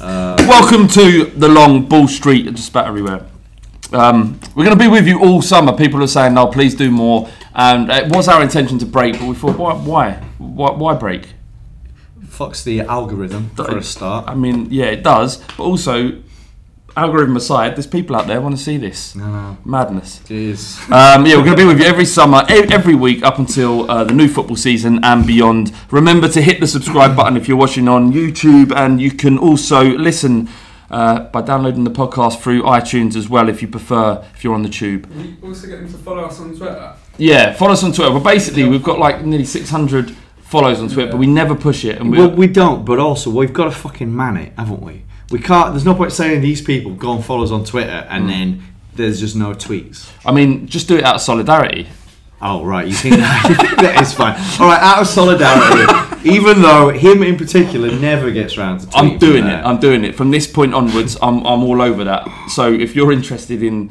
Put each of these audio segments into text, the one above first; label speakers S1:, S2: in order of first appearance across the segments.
S1: Welcome to the long Ball Street, just about everywhere. We're going to be with you all summer. People are saying, "No, please do more." And it was our intention to break, but we thought, why break?
S2: Fucks the algorithm for a start.
S1: I mean, yeah, it does. But also, algorithm aside, there's people out there who want to see this.
S2: No.
S1: Madness.
S2: Jeez.
S1: Yeah, we're going to be with you every summer, every week up until the new football season and beyond. Remember to hit the subscribe button if you're watching on YouTube, and you can also listen by downloading the podcast through iTunes as well if you prefer, if you're on the tube.
S3: Can you also get them to follow us on Twitter?
S1: Yeah, follow us on Twitter. Well, basically, we've got like nearly 600 follows on Twitter, but we never push it. And
S2: we don't, but also we've got to fucking man it, haven't we? We can't. There's no point saying these people go and follow us on Twitter and then there's just no tweets.
S1: I mean, just do it out of solidarity.
S2: Oh right, you think that is fine? All right, out of solidarity. Even though him in particular never gets round to tweeting.
S1: I'm doing it. From this point onwards, I'm all over that. So if you're interested in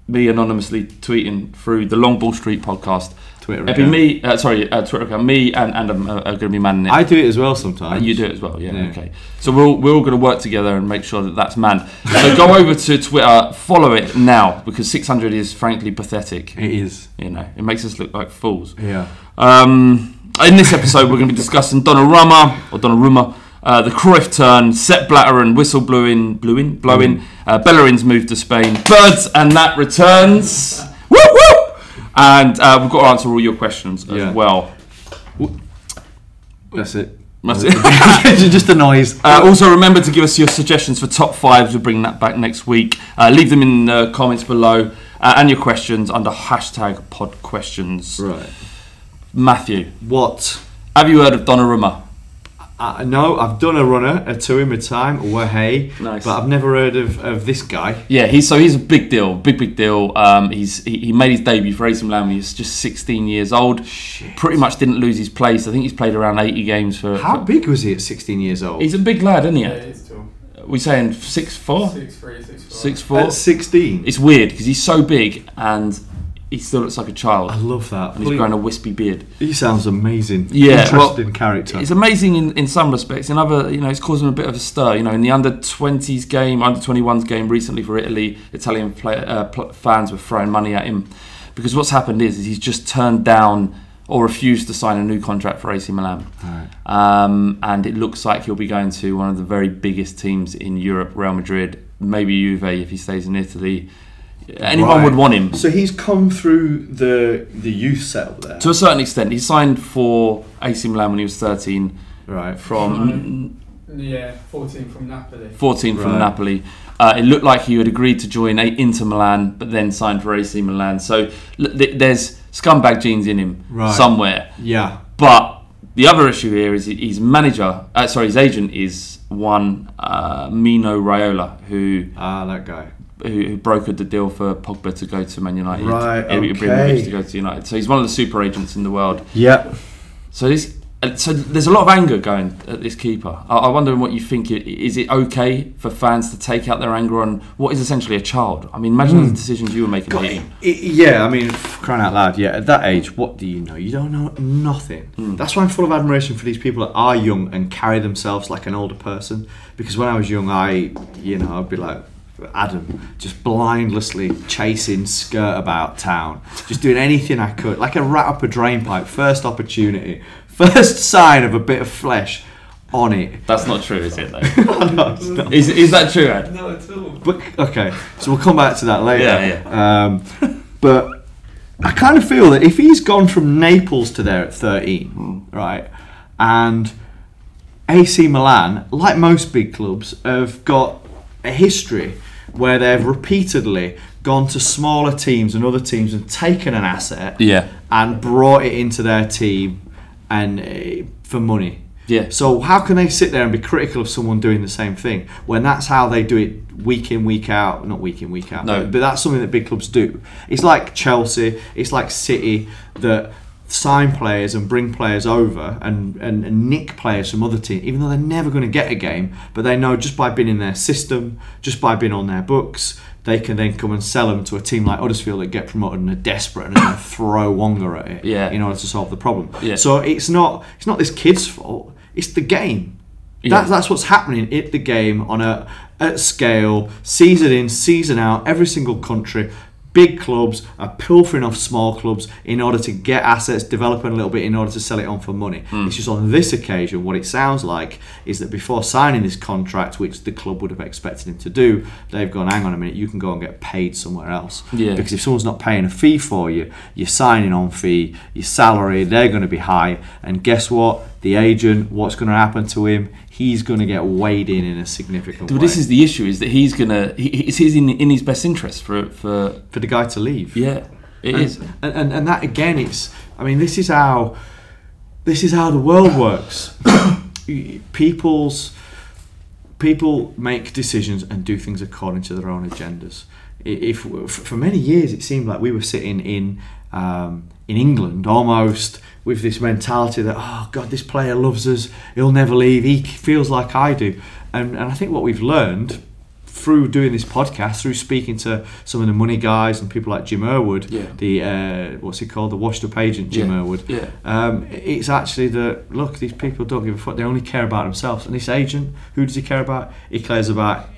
S1: me anonymously tweeting through the Long Ball Street podcast,
S2: Twitter
S1: it'd be me. Twitter account. Me and Adam are going to be manning it.
S2: I do it as well sometimes.
S1: You do it as well, yeah. Okay. So we're all going to work together and make sure that that's manned. So go over to Twitter, follow it now, because 600 is frankly pathetic.
S2: It is.
S1: You know, it makes us look like fools.
S2: Yeah.
S1: In this episode, we're going to be discussing Donnarumma, the Cruyff turn, Sepp Blatter and whistle blowing, Bellerin's move to Spain, Birds and that returns. Woo woo! And we've got to answer all your questions as well.
S2: That's it.
S1: That's it.
S2: Just a noise.
S1: Also, remember to give us your suggestions for top fives. We'll bring that back next week. Leave them in the comments below, and your questions under #podquestions.
S2: Right.
S1: Matthew,
S2: what?
S1: Have you heard of Donnarumma?
S2: No, I've done a runner to him a time. Hey,
S1: nice.
S2: But I've never heard of this guy.
S1: Yeah, he's a big deal, big deal. He made his debut for AC Milan when he was just 16 years old.
S2: Shit.
S1: Pretty much didn't lose his place. I think he's played around 80 games for.
S2: How big was he at 16 years old?
S1: He's a big lad, isn't he?
S3: Yeah, he's tall.
S1: We saying 6'4"?
S3: 6'3",
S1: 6'4".
S2: At 16.
S1: It's weird because he's so big and he still looks like a child.
S2: I love that.
S1: And he's growing a wispy beard.
S2: He sounds amazing.
S1: Yeah,
S2: interesting character.
S1: It's amazing in some respects. In other, it's causing a bit of a stir. In the under 20s game, under 21s game recently for Italy, Italian fans were throwing money at him because what's happened is he's just turned down or refused to sign a new contract for AC Milan.
S2: Right.
S1: And it looks like he'll be going to one of the very biggest teams in Europe, Real Madrid, maybe Juve if he stays in Italy. Anyone would want him.
S2: So he's come through the youth setup there.
S1: To a certain extent. He signed for AC Milan when he was 13.
S2: Right.
S1: From
S3: 14 from Napoli.
S1: 14 from Napoli. It looked like he had agreed to join Inter Milan, but then signed for AC Milan. So there's scumbag genes in him somewhere.
S2: Yeah.
S1: But the other issue here is his agent is one Mino Raiola, who
S2: that guy.
S1: Who brokered the deal for Pogba to go to Man United.
S2: Right, okay.
S1: Ibrahimovic to go to United. So he's one of the super agents in the world.
S2: Yeah.
S1: So there's a lot of anger going at this keeper. I wonder what you think. Is it okay for fans to take out their anger on what is essentially a child? I mean, imagine the decisions you were making.
S2: Yeah, I mean, crying out loud, yeah. At that age, what do you know? You don't know nothing. That's why I'm full of admiration for these people that are young and carry themselves like an older person. Because when I was young, I'd be like Adam, just blindlessly chasing skirt about town, just doing anything I could, like a rat up a drain pipe. First opportunity, first sign of a bit of flesh on it.
S1: That's not true, is it? Though?
S2: No, it's not.
S1: Is that true, Ed?
S3: No, at all.
S2: But okay, so we'll come back to that later.
S1: Yeah.
S2: But I kind of feel that if he's gone from Naples to there at 13, right, and AC Milan, like most big clubs, have got a history where they've repeatedly gone to smaller teams and other teams and taken an asset and brought it into their team and for money.
S1: Yeah.
S2: So how can they sit there and be critical of someone doing the same thing when that's how they do it week in, week out? Not week in, week out.
S1: No.
S2: But that's something that big clubs do. It's like Chelsea, it's like City that sign players and bring players over and nick players from other teams, even though they're never going to get a game, but they know just by being in their system, just by being on their books, they can then come and sell them to a team like Huddersfield that get promoted and are desperate and are going to throw Wonga at it in order to solve the problem.
S1: Yeah.
S2: So it's not this kid's fault, it's the game.
S1: Yeah.
S2: That's what's happening at the game at scale, season in, season out, every single country. Big clubs are pilfering off small clubs in order to get assets, develop them a little bit in order to sell it on for money. It's just on this occasion, what it sounds like is that before signing this contract, which the club would have expected him to do, they've gone, hang on a minute, you can go and get paid somewhere else.
S1: Yeah.
S2: Because if someone's not paying a fee for you, your signing on fee, your salary, they're going to be high. And guess what? The agent, what's going to happen to him? He's going to get weighed in a significant way.
S1: This is the issue: is that he's gonna. It's in his best interest for
S2: the guy to leave.
S1: Yeah, it is.
S2: And that again, it's. I mean, this is how the world works. People make decisions and do things according to their own agendas. If for many years it seemed like we were sitting in England almost with this mentality that, oh God, this player loves us, he'll never leave, he feels like I do. And I think what we've learned through doing this podcast, through speaking to some of the money guys and people like Jim Irwood, the what's he called, the washed up agent Jim Irwood, it's actually that, look, these people don't give a fuck, they only care about themselves. And this agent, who does he care about? He cares about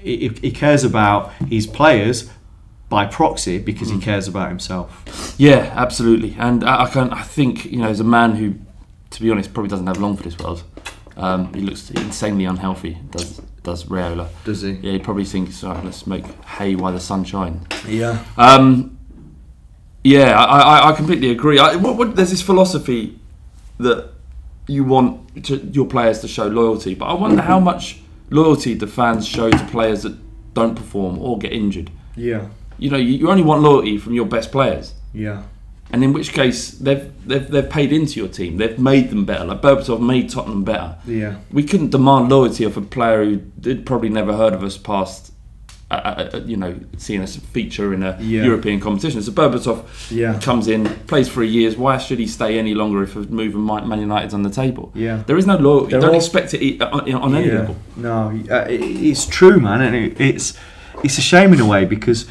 S2: his players by proxy, because he cares about himself.
S1: Yeah, absolutely. And I think, as a man who, to be honest, probably doesn't have long for this world. He looks insanely unhealthy. Does Raiola? Does he? Yeah, he probably thinks, let's make hay while the sun shines.
S2: Yeah.
S1: I completely agree. There's this philosophy that you want your players to show loyalty, but I wonder how much loyalty do fans show to players that don't perform or get injured.
S2: Yeah.
S1: You only want loyalty from your best players.
S2: Yeah.
S1: And in which case they've paid into your team. They've made them better. Like Berbatov made Tottenham better.
S2: Yeah.
S1: We couldn't demand loyalty of a player who had probably never heard of us past, seeing us feature in a European competition. So Berbatov comes in, plays for a year. Why should he stay any longer if a move in Man United's on the table?
S2: Yeah.
S1: There is no loyalty. You don't expect it on any level.
S2: No, it's true, man, and it's a shame in a way, because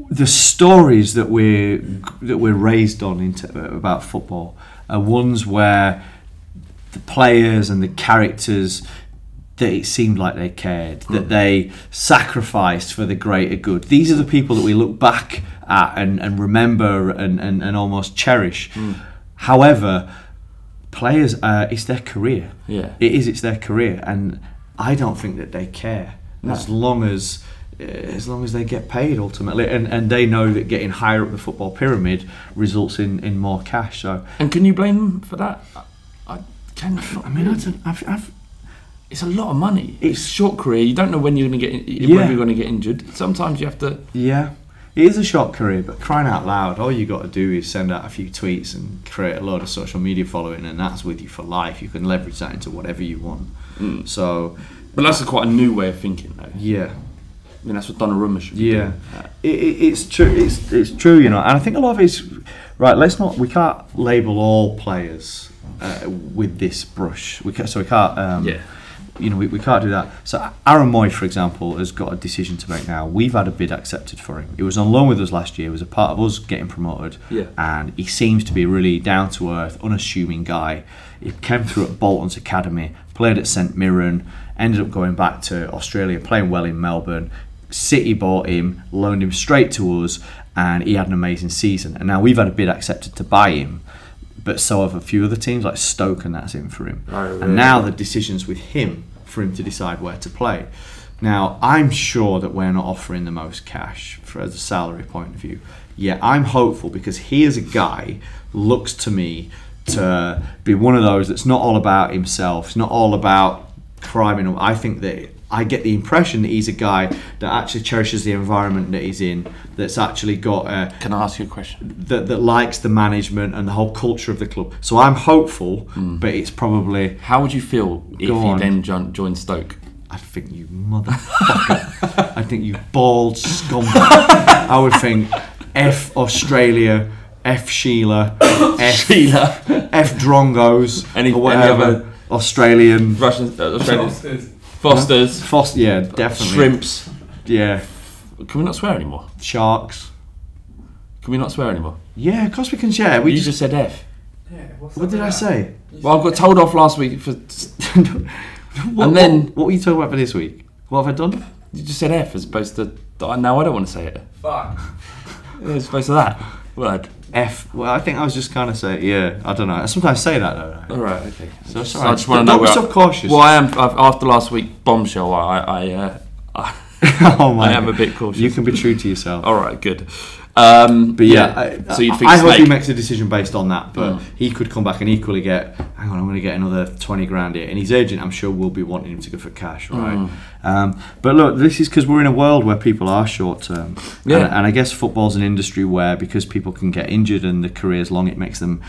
S2: the stories that we're raised on about football are ones where the players and the characters, that it seemed like they cared, that they sacrificed for the greater good. These are the people that we look back at and remember and almost cherish. However, players, it's their career.
S1: Yeah,
S2: it's their career, and I don't think that they care as long as they get paid ultimately, and they know that getting higher up the football pyramid results in more cash. So,
S1: and can you blame them for that? It's a lot of money. It's a short career. You don't know when you're going to get injured. Sometimes you have to.
S2: Yeah, it is a short career, but crying out loud, all you got to do is send out a few tweets and create a load of social media following, and that's with you for life. You can leverage that into whatever you want. So,
S1: but that's quite a new way of thinking, though.
S2: Yeah.
S1: I mean, that's what Donnarumma should be doing.
S2: It's true. It's true, and I think a lot of it's right. We can't label all players with this brush. We can't. We can't do that. So Aaron Moy, for example, has got a decision to make now. We've had a bid accepted for him. He was on loan with us last year. He was a part of us getting promoted.
S1: Yeah.
S2: And he seems to be a really down to earth, unassuming guy. He came through at Bolton's academy, played at St Mirren, ended up going back to Australia, playing well in Melbourne. City bought him, loaned him straight to us, and he had an amazing season. And now we've had a bid accepted to buy him, but so have a few other teams like Stoke, and that's in for him. Oh, really? And now the decision's with him for him to decide where to play. Now, I'm sure that we're not offering the most cash as a salary point of view. Yeah, I'm hopeful, because he as a guy looks to me to be one of those that's not all about himself. It's not all about crime. I think that I get the impression that he's a guy that actually cherishes the environment that he's in, that's actually got
S1: Can I ask you a question?
S2: That likes the management and the whole culture of the club. So I'm hopeful, but it's probably...
S1: How would you feel if he then joined Stoke?
S2: I think you motherfucker. I think you bald scumbag. I would think F Australia, F Sheila, F Drongos,
S1: any
S2: other Australian...
S1: Russian... Fosters.
S2: Yeah, definitely.
S1: Shrimps.
S2: Yeah.
S1: Can we not swear anymore?
S2: Sharks.
S1: Can we not swear anymore?
S2: Yeah, of course we can share.
S1: You just said F.
S3: Yeah,
S2: what did I say?
S1: Well, I got told off last week for
S2: What were you talking about for this week? What have I done?
S1: You just said F as opposed to. Now I don't want to say it.
S3: Fuck.
S1: As opposed to that word.
S2: F. Well, I think I was just kind of saying, yeah, I don't know. I sometimes say that though.
S1: All right, okay.
S2: So it's
S1: So
S2: all
S1: I
S2: right.
S1: just want to know.
S2: Don't be so cautious.
S1: Well, I am. After last week's bombshell, I
S2: Oh my!
S1: I am a bit cautious.
S2: You can be true to yourself.
S1: All right, good.
S2: But yeah,
S1: so you'd think
S2: I hope he
S1: Snake.
S2: makes a decision based on that. But he could come back and equally get. Hang on, I'm going to get another 20 grand here, and his agent, I'm sure, will be wanting him to go for cash, right? But look, this is because we're in a world where people are short term, and I guess football's an industry where because people can get injured and the career's long, it makes them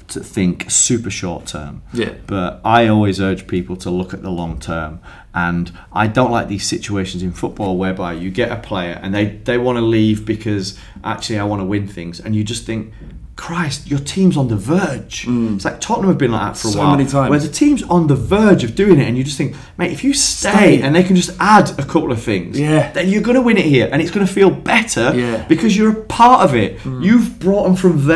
S2: to think super short term.
S1: Yeah.
S2: But I always urge people to look at the long term. And I don't like these situations in football whereby you get a player and they want to leave because actually I want to win things, and you just think, Christ, your team's on the verge. It's like Tottenham have been like that for a while.
S1: So many times.
S2: Where the team's on the verge of doing it, and you just think, mate, if you stay and they can just add a couple of things, then you're going to win it here, and it's going to feel better because you're a part of it. You've brought them from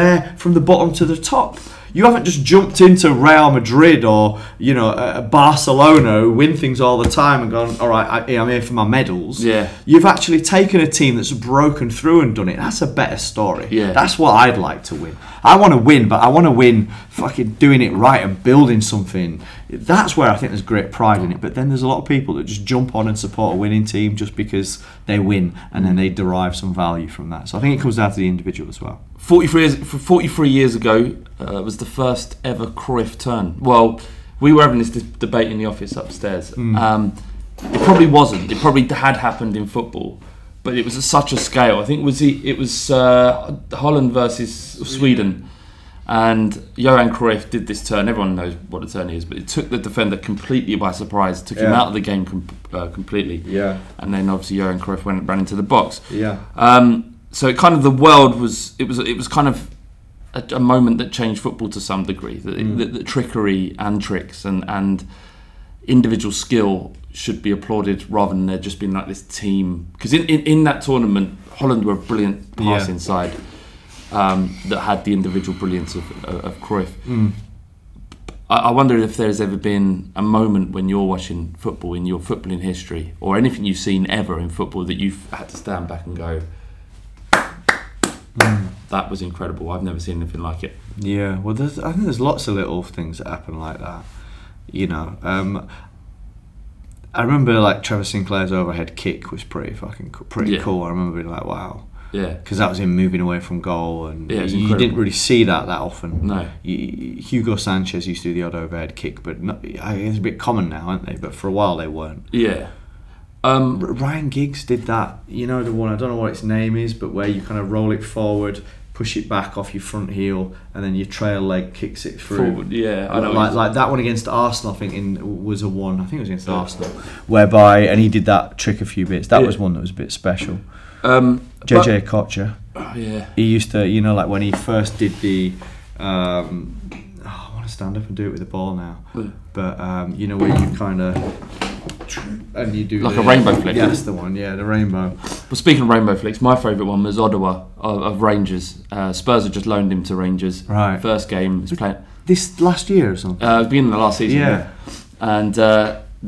S2: the bottom to the top. You haven't just jumped into Real Madrid or Barcelona, who win things all the time, and gone, all right, I'm here for my medals.
S1: Yeah.
S2: You've actually taken a team that's broken through and done it. That's a better story.
S1: Yeah.
S2: That's what I'd like to win. I want to win, but I want to win fucking doing it right and building something. That's where I think there's great pride in it. But then there's a lot of people that just jump on and support a winning team just because they win, and then they derive some value from that. So I think it comes down to the individual as well.
S1: 43 years ago was the first ever Cruyff turn. Well, we were having this debate in the office upstairs. It probably wasn't. It probably had happened in football, but it was at such a scale. I think it was Holland versus Sweden, and Johan Cruyff did this turn. Everyone knows what a turn is, but it took the defender completely by surprise, took him out of the game completely.
S2: Yeah.
S1: And then obviously Johan Cruyff ran into the box.
S2: Yeah.
S1: So it kind of the world was kind of a moment that changed football to some degree. The trickery and tricks and individual skill should be applauded rather than there just being like this team. Because in that tournament, Holland were a brilliant passing side that had the individual brilliance of Cruyff. I wonder if there's ever been a moment when you're watching football in your footballing history or anything you've seen ever in football that you've had to stand back and go, that was incredible. I've never seen anything like it.
S2: Yeah, well, I think there's lots of little things that happen like that. I remember like Trevor Sinclair's overhead kick was pretty cool. I remember being like, wow.
S1: Yeah.
S2: Because that was him moving away from goal, and
S1: you
S2: didn't really see that often.
S1: No.
S2: Hugo Sanchez used to do the odd overhead kick, but it's a bit common now, aren't they? But for a while they weren't.
S1: Yeah.
S2: Ryan Giggs did that. You know, the one, I don't know what its name is, but where you kind of roll it forward, push it back off your front heel, and then your trail leg kicks it through.
S1: Forward, yeah, I know.
S2: Like that one against Arsenal, I think was a one. I think it was against Arsenal, whereby, and he did that trick a few bits. That was one that was a bit special. JJ Kocher.
S1: Oh yeah.
S2: He used to, like when he first did the. I want to stand up and do it with the ball now, but where you kind of. And you do
S1: like a rainbow flick.
S2: Yeah, that's the one. Yeah, the rainbow.
S1: Well, speaking of rainbow flicks, my favourite one was Ottawa of Rangers. Spurs had just loaned him to Rangers.
S2: Right.
S1: First game, he's playing.
S2: This last year or something.
S1: It was beginning of the last season.
S2: Yeah.
S1: And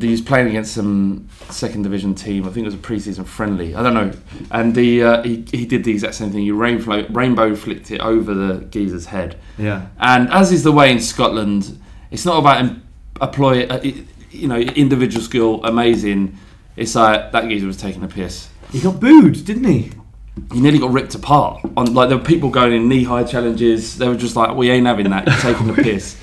S1: he was playing against some second division team. I think it was a pre-season friendly. I don't know. And he did the exact same thing. He rainbow flicked it over the geezer's head.
S2: Yeah.
S1: And as is the way in Scotland, it's not about individual skill, amazing. It's like that geezer was taking a piss.
S2: He got booed, didn't he?
S1: He nearly got ripped apart. There were people going in knee-high challenges. They were just like, "We ain't having that. You're taking the piss."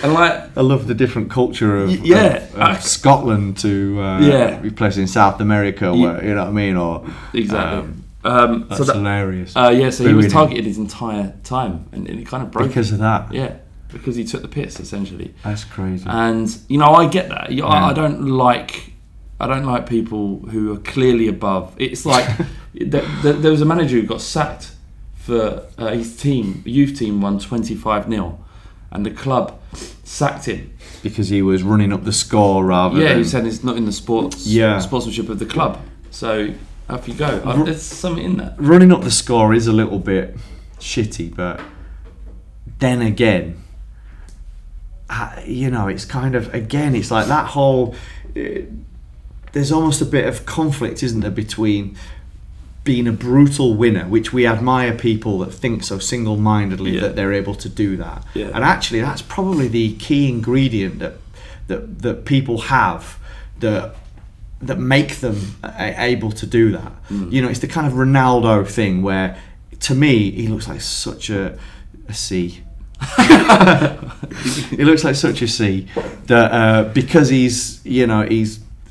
S1: And I love
S2: the different culture of Scotland to places in South America, where, you know what I mean, or
S1: exactly.
S2: That's hilarious.
S1: So he was targeted his entire time, and it kind of broke
S2: because of that.
S1: Yeah. Because he took the piss, essentially.
S2: That's crazy.
S1: And I get that. I don't like people who are clearly above. It's like there was a manager who got sacked for his youth team won 25-0, and the club sacked him
S2: because he was running up the score rather.
S1: Yeah, he said it's not in the sportsmanship of the club. So off you go. There's something in that.
S2: Running up the score is a little bit shitty, but then again, it's kind of, again, it's like that whole. There's almost a bit of conflict, isn't there, between being a brutal winner, which we admire people that think so single-mindedly that they're able to do that, and actually that's probably the key ingredient that people have that make them able to do that. It's the kind of Ronaldo thing where, to me, he looks like such a C. He looks like such a C that because he's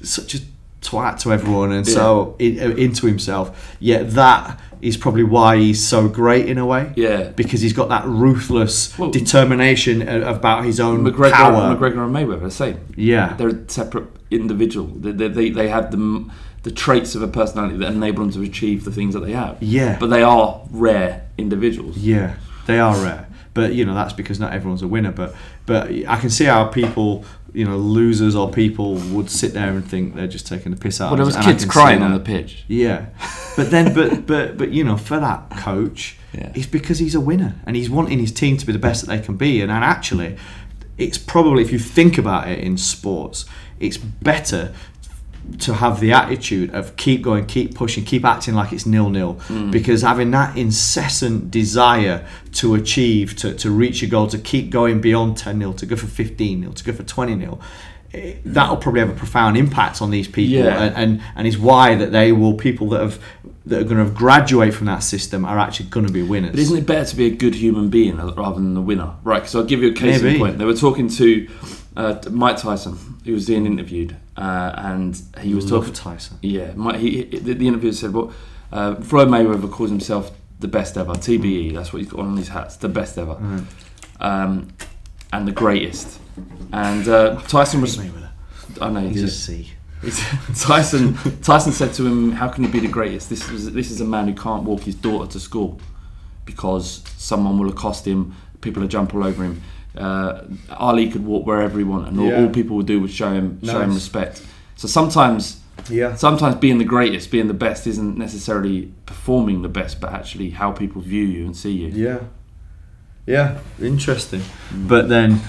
S2: such a twat to everyone and so into himself. Yet that is probably why he's so great in a way. Yeah, because he's got that ruthless determination about his own power.
S1: McGregor and Mayweather, the same.
S2: Yeah,
S1: they're a separate individual. They have the traits of a personality that enable them to achieve the things that they have. Yeah, but they are rare individuals.
S2: Yeah, they are rare. But that's because not everyone's a winner. But I can see how people, losers or people would sit there and think they're just taking the piss out.
S1: Well, there was kids crying on the pitch.
S2: Yeah, but then but for that coach, it's because he's a winner and he's wanting his team to be the best that they can be. And actually, it's probably, if you think about it in sports, it's better to have the attitude of keep going, keep pushing, keep acting like it's 0-0, because having that incessant desire to achieve, to reach your goal, to keep going beyond 10-0, to go for 15-0, to go for 20-0, that'll probably have a profound impact on these people, and is why that people that are going to graduate from that system are actually going to be winners.
S1: But isn't it better to be a good human being rather than a winner? Right, because I'll give you a case in point. They were talking to Mike Tyson, who was being interviewed, and he was talking
S2: to Tyson.
S1: Yeah, the interviewer said, "Well, Floyd Mayweather calls himself the best ever, TBE. That's what he's got on his hats, the best ever, and the greatest." And Tyson was, I know
S2: he's a C.
S1: Tyson said to him, "How can you be the greatest? This is a man who can't walk his daughter to school because someone will accost him. People will jump all over him. Ali could walk wherever he wanted, and all people would do was show him respect. So sometimes being the greatest, being the best, isn't necessarily performing the best, but actually how people view you and see you."
S2: Yeah, interesting. But then,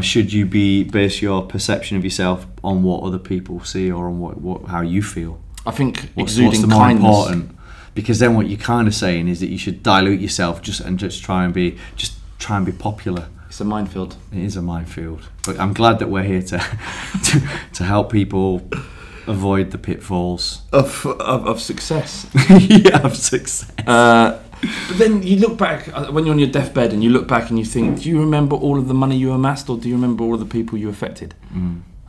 S2: should you base your perception of yourself on what other people see or on how you feel?
S1: I think
S2: what's
S1: exuding
S2: the more
S1: kindness.
S2: Important? Because then what you're kind of saying is that you should dilute yourself and just try and be popular.
S1: It's a minefield.
S2: It is a minefield. But I'm glad that we're here to help people avoid the pitfalls
S1: of success.
S2: Of success.
S1: But then you look back when you're on your deathbed and you look back and you think, do you remember all of the money you amassed, or do you remember all of the people you affected?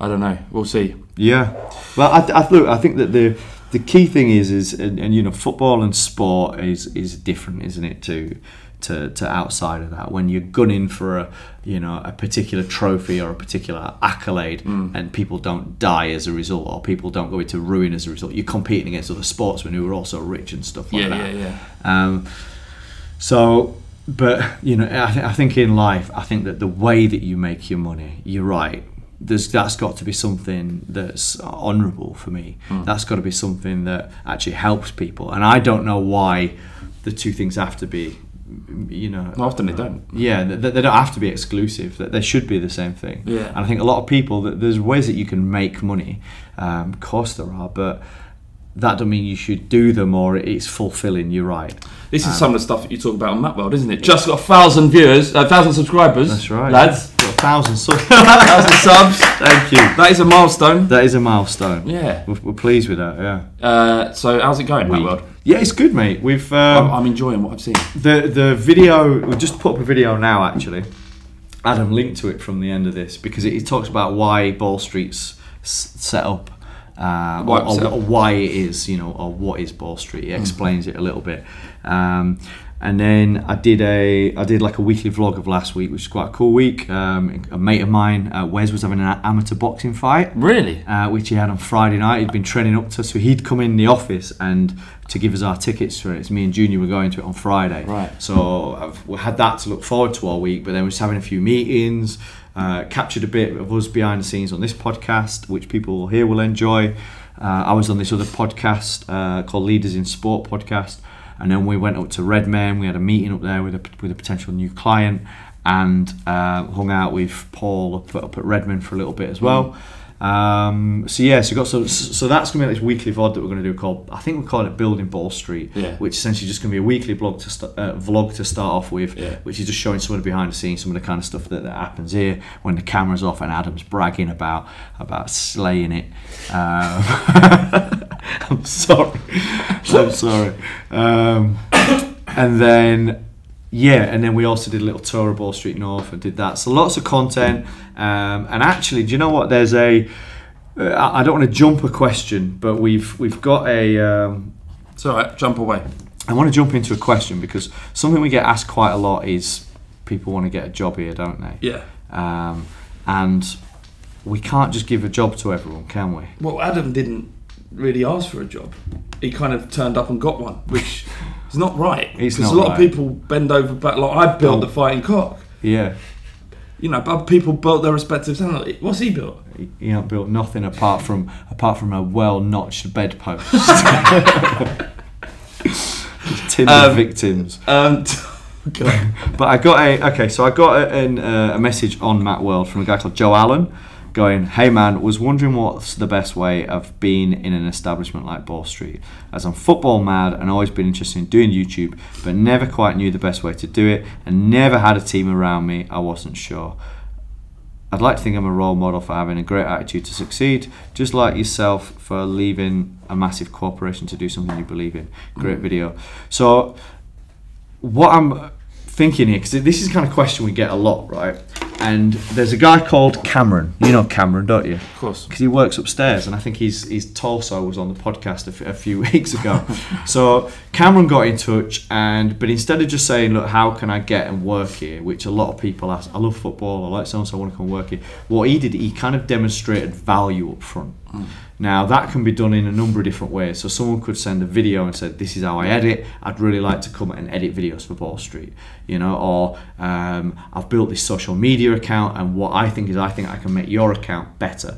S1: I don't know. We'll see.
S2: Yeah. Well, I think that the key thing is football and sport is different, isn't it? To outside of that, when you're gunning for a particular trophy or a particular accolade, and people don't die as a result, or people don't go into ruin as a result, you're competing against other sportsmen who are also rich and stuff like that. I think in life, I think that the way that you make your money, you're right, that's got to be something that's honourable for me. That's got to be something that actually helps people, and I don't know why the two things have to be.
S1: Often they don't.
S2: Yeah, they don't have to be exclusive. That they should be the same thing.
S1: Yeah.
S2: And I think a lot of people, there's ways that you can make money. Of course there are, but that doesn't mean you should do them or it's fulfilling. You're right.
S1: This is some of the stuff that you talk about on Matt World, isn't it? Just got 1,000 viewers, 1,000 subscribers.
S2: That's right,
S1: lads.
S2: Got 1,000 subs.
S1: 1,000 subs.
S2: Thank you.
S1: That is a milestone.
S2: That is a milestone.
S1: Yeah,
S2: we're pleased with that. Yeah.
S1: So how's it going, Matt World?
S2: Yeah, it's good, mate. We've.
S1: I'm enjoying what I've seen.
S2: The video. We just put up a video now. Actually, Adam linked to it from the end of this because it talks about why Ball Street's set up. Or why it is, or what is Ball Street. It explains it a little bit. And then I did like a weekly vlog of last week, which was quite a cool week. A mate of mine, Wes, was having an amateur boxing fight.
S1: Really?
S2: Which he had on Friday night. He'd been training up to, so he'd come in the office and to give us our tickets for it. So me and Junior were going to it on Friday. Right. So we had that to look forward to all week, but then we're just having a few meetings. Captured a bit of us behind the scenes on this podcast, which people here will enjoy. I was on this other podcast called Leaders in Sport podcast, and then we went up to Redmayne. We had a meeting up there with a potential new client, and hung out with Paul up at Redmond for a little bit as well. So that's going to be this weekly VOD that we're going to do called, I think we call it Building Ball Street, which is essentially just going to be a weekly vlog to start off with, which is just showing some of the behind the scenes, some of the kind of stuff that happens here when the camera's off and Adam's bragging about slaying it. I'm sorry. And then we also did a little tour of Ball Street North and did that. So lots of content. And actually, do you know what? There's I don't want to jump a question, but we've got a.
S1: It's all right. Jump away.
S2: I want to jump into a question because something we get asked quite a lot is people want to get a job here, don't they?
S1: Yeah.
S2: And we can't just give a job to everyone, can we?
S1: Well, Adam didn't really ask for a job. He kind of turned up and got one, which is not right.
S2: It's not
S1: a lot
S2: right.
S1: of people bend over back. Like I built the Fighting Cock.
S2: Yeah.
S1: You know, but people built their respective talent. What's he built?
S2: He ain't built nothing apart from a well-notched bedpost. Timid victims. But I got a message on Matt World from a guy called Joe Allen, going, "Hey man, was wondering what's the best way of being in an establishment like Ball Street, as I'm football mad and always been interested in doing YouTube, but never quite knew the best way to do it and never had a team around me. I wasn't sure. I'd like to think I'm a role model for having a great attitude to succeed, just like yourself for leaving a massive corporation to do something you believe in." Great video. So what I'm thinking here, because this is the kind of question we get a lot, right? And there's a guy called Cameron. You know Cameron, don't you?
S1: Of course.
S2: Because he works upstairs, and I think his torso was on the podcast a few weeks ago. So Cameron got in touch, but instead of just saying, "Look, how can I get and work here?" which a lot of people ask, "I love football, I like so-and-so, I want to come work here." What he did, he kind of demonstrated value up front. Now that can be done in a number of different ways. So someone could send a video and say, "This is how I edit. I'd really like to come and edit videos for Ball Street," or "I've built this social media account, and what I think I can make your account better."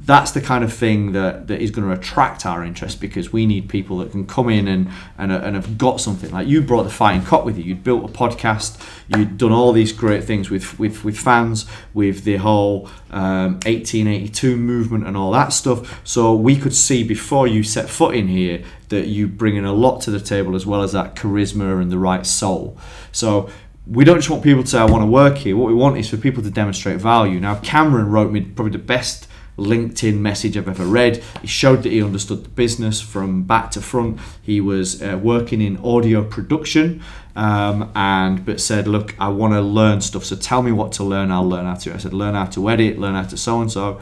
S2: That's the kind of thing that is going to attract our interest, because we need people that can come in and have got something. Like you brought the Fighting Cock with you. You'd built a podcast. You'd done all these great things with fans, with the whole 1882 movement and all that stuff. So we could see before you set foot in here that you bring in a lot to the table, as well as that charisma and the right soul. So we don't just want people to say, "I want to work here." What we want is for people to demonstrate value. Now Cameron wrote me probably the best LinkedIn message I've ever read. He showed that he understood the business from back to front. He was working in audio production, but said, "Look, I want to learn stuff, so tell me what to learn, I'll learn how to." I said, "Learn how to edit, learn how to so-and-so."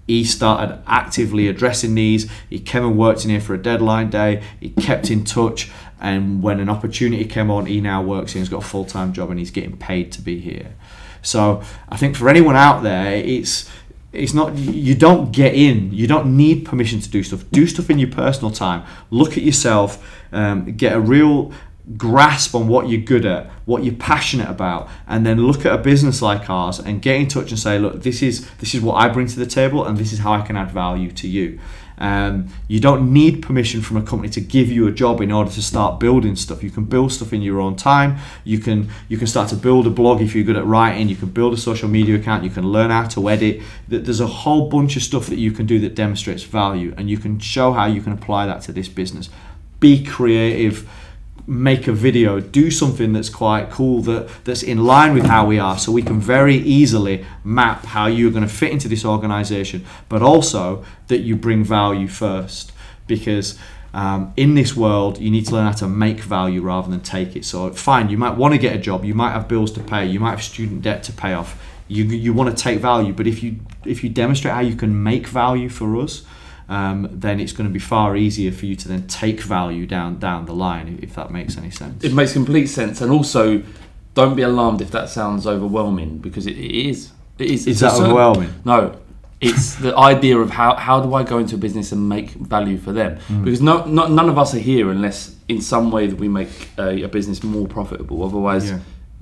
S2: He started actively addressing these. He came and worked in here for a deadline day. He kept in touch, and when an opportunity came on, he now works here. He's got a full-time job and he's getting paid to be here. So I think for anyone out there, it's not, you don't get in, you don't need permission to do stuff. Do stuff in your personal time. Look at yourself, get a real grasp on what you're good at, what you're passionate about, and then look at a business like ours and get in touch and say, "Look, this is what I bring to the table, and this is how I can add value to you." You don't need permission from a company to give you a job in order to start building stuff. You can build stuff in your own time. You can start to build a blog if you're good at writing. You can build a social media account. You can learn how to edit. There's a whole bunch of stuff that you can do that demonstrates value, and you can show how you can apply that to this business. Be creative. Make a video, do something that's quite cool, that's in line with how we are, so we can very easily map how you're going to fit into this organization, but also that you bring value first, because in this world you need to learn how to make value rather than take it. So fine, you might want to get a job, you might have bills to pay, you might have student debt to pay off, you want to take value, but if you demonstrate how you can make value for us, then it's going to be far easier for you to then take value down the line, if that makes any sense.
S1: It makes complete sense, and also don't be alarmed if that sounds overwhelming, because it is. It is.
S2: Is that overwhelming?
S1: No, it's the idea of how do I go into a business and make value for them? Because none of us are here unless in some way that we make a business more profitable. Otherwise,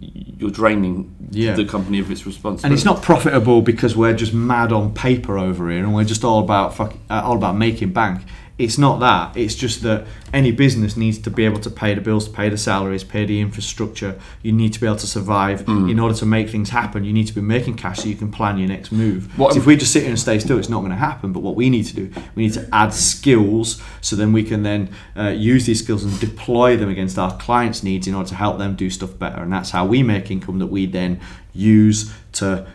S1: you're draining the company of its responsibility.
S2: And it's not profitable because we're just mad on paper over here and we're just all about making bank. it's not that. It's just that any business needs to be able to pay the bills, pay the salaries, pay the infrastructure. You need to be able to survive. In order to make things happen, you need to be making cash so you can plan your next move. So if we just sit here and stay still, it's not going to happen. But what we need to do, we need to add skills so then we can then use these skills and deploy them against our clients' needs in order to help them do stuff better. And that's how we make income that we then use to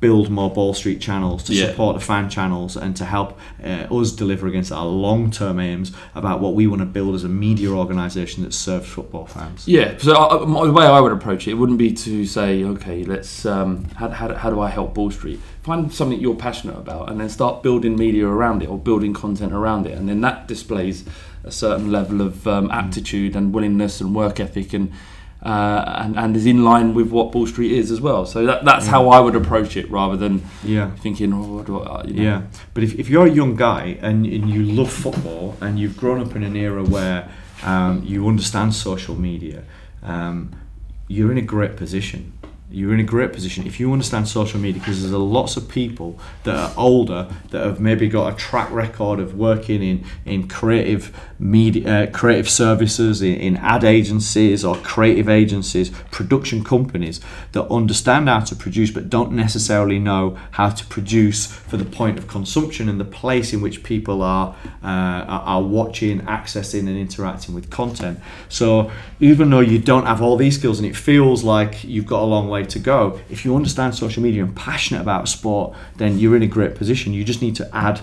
S2: build more Ball Street channels, to support the fan channels, and to help us deliver against our long-term aims about what we want to build as a media organisation that serves football fans.
S1: Yeah, so the way I would approach it wouldn't be to say, okay, let's how do I help Ball Street? Find something you're passionate about and then start building media around it or building content around it, and then that displays a certain level of aptitude and willingness and work ethic and is in line with what Ball Street is as well. So that's how I would approach it, rather than thinking, oh, what do I, you know.
S2: Yeah, but if you're a young guy and you love football and you've grown up in an era where you understand social media, you're in a great position. You're in a great position if you understand social media, because there's lots of people that are older that have maybe got a track record of working in creative media, creative services, in ad agencies or creative agencies, production companies, that understand how to produce but don't necessarily know how to produce for the point of consumption and the place in which people are watching, accessing and interacting with content. So even though you don't have all these skills and it feels like you've got a long way to go, if you understand social media and passionate about sport, then you're in a great position. You just need to add,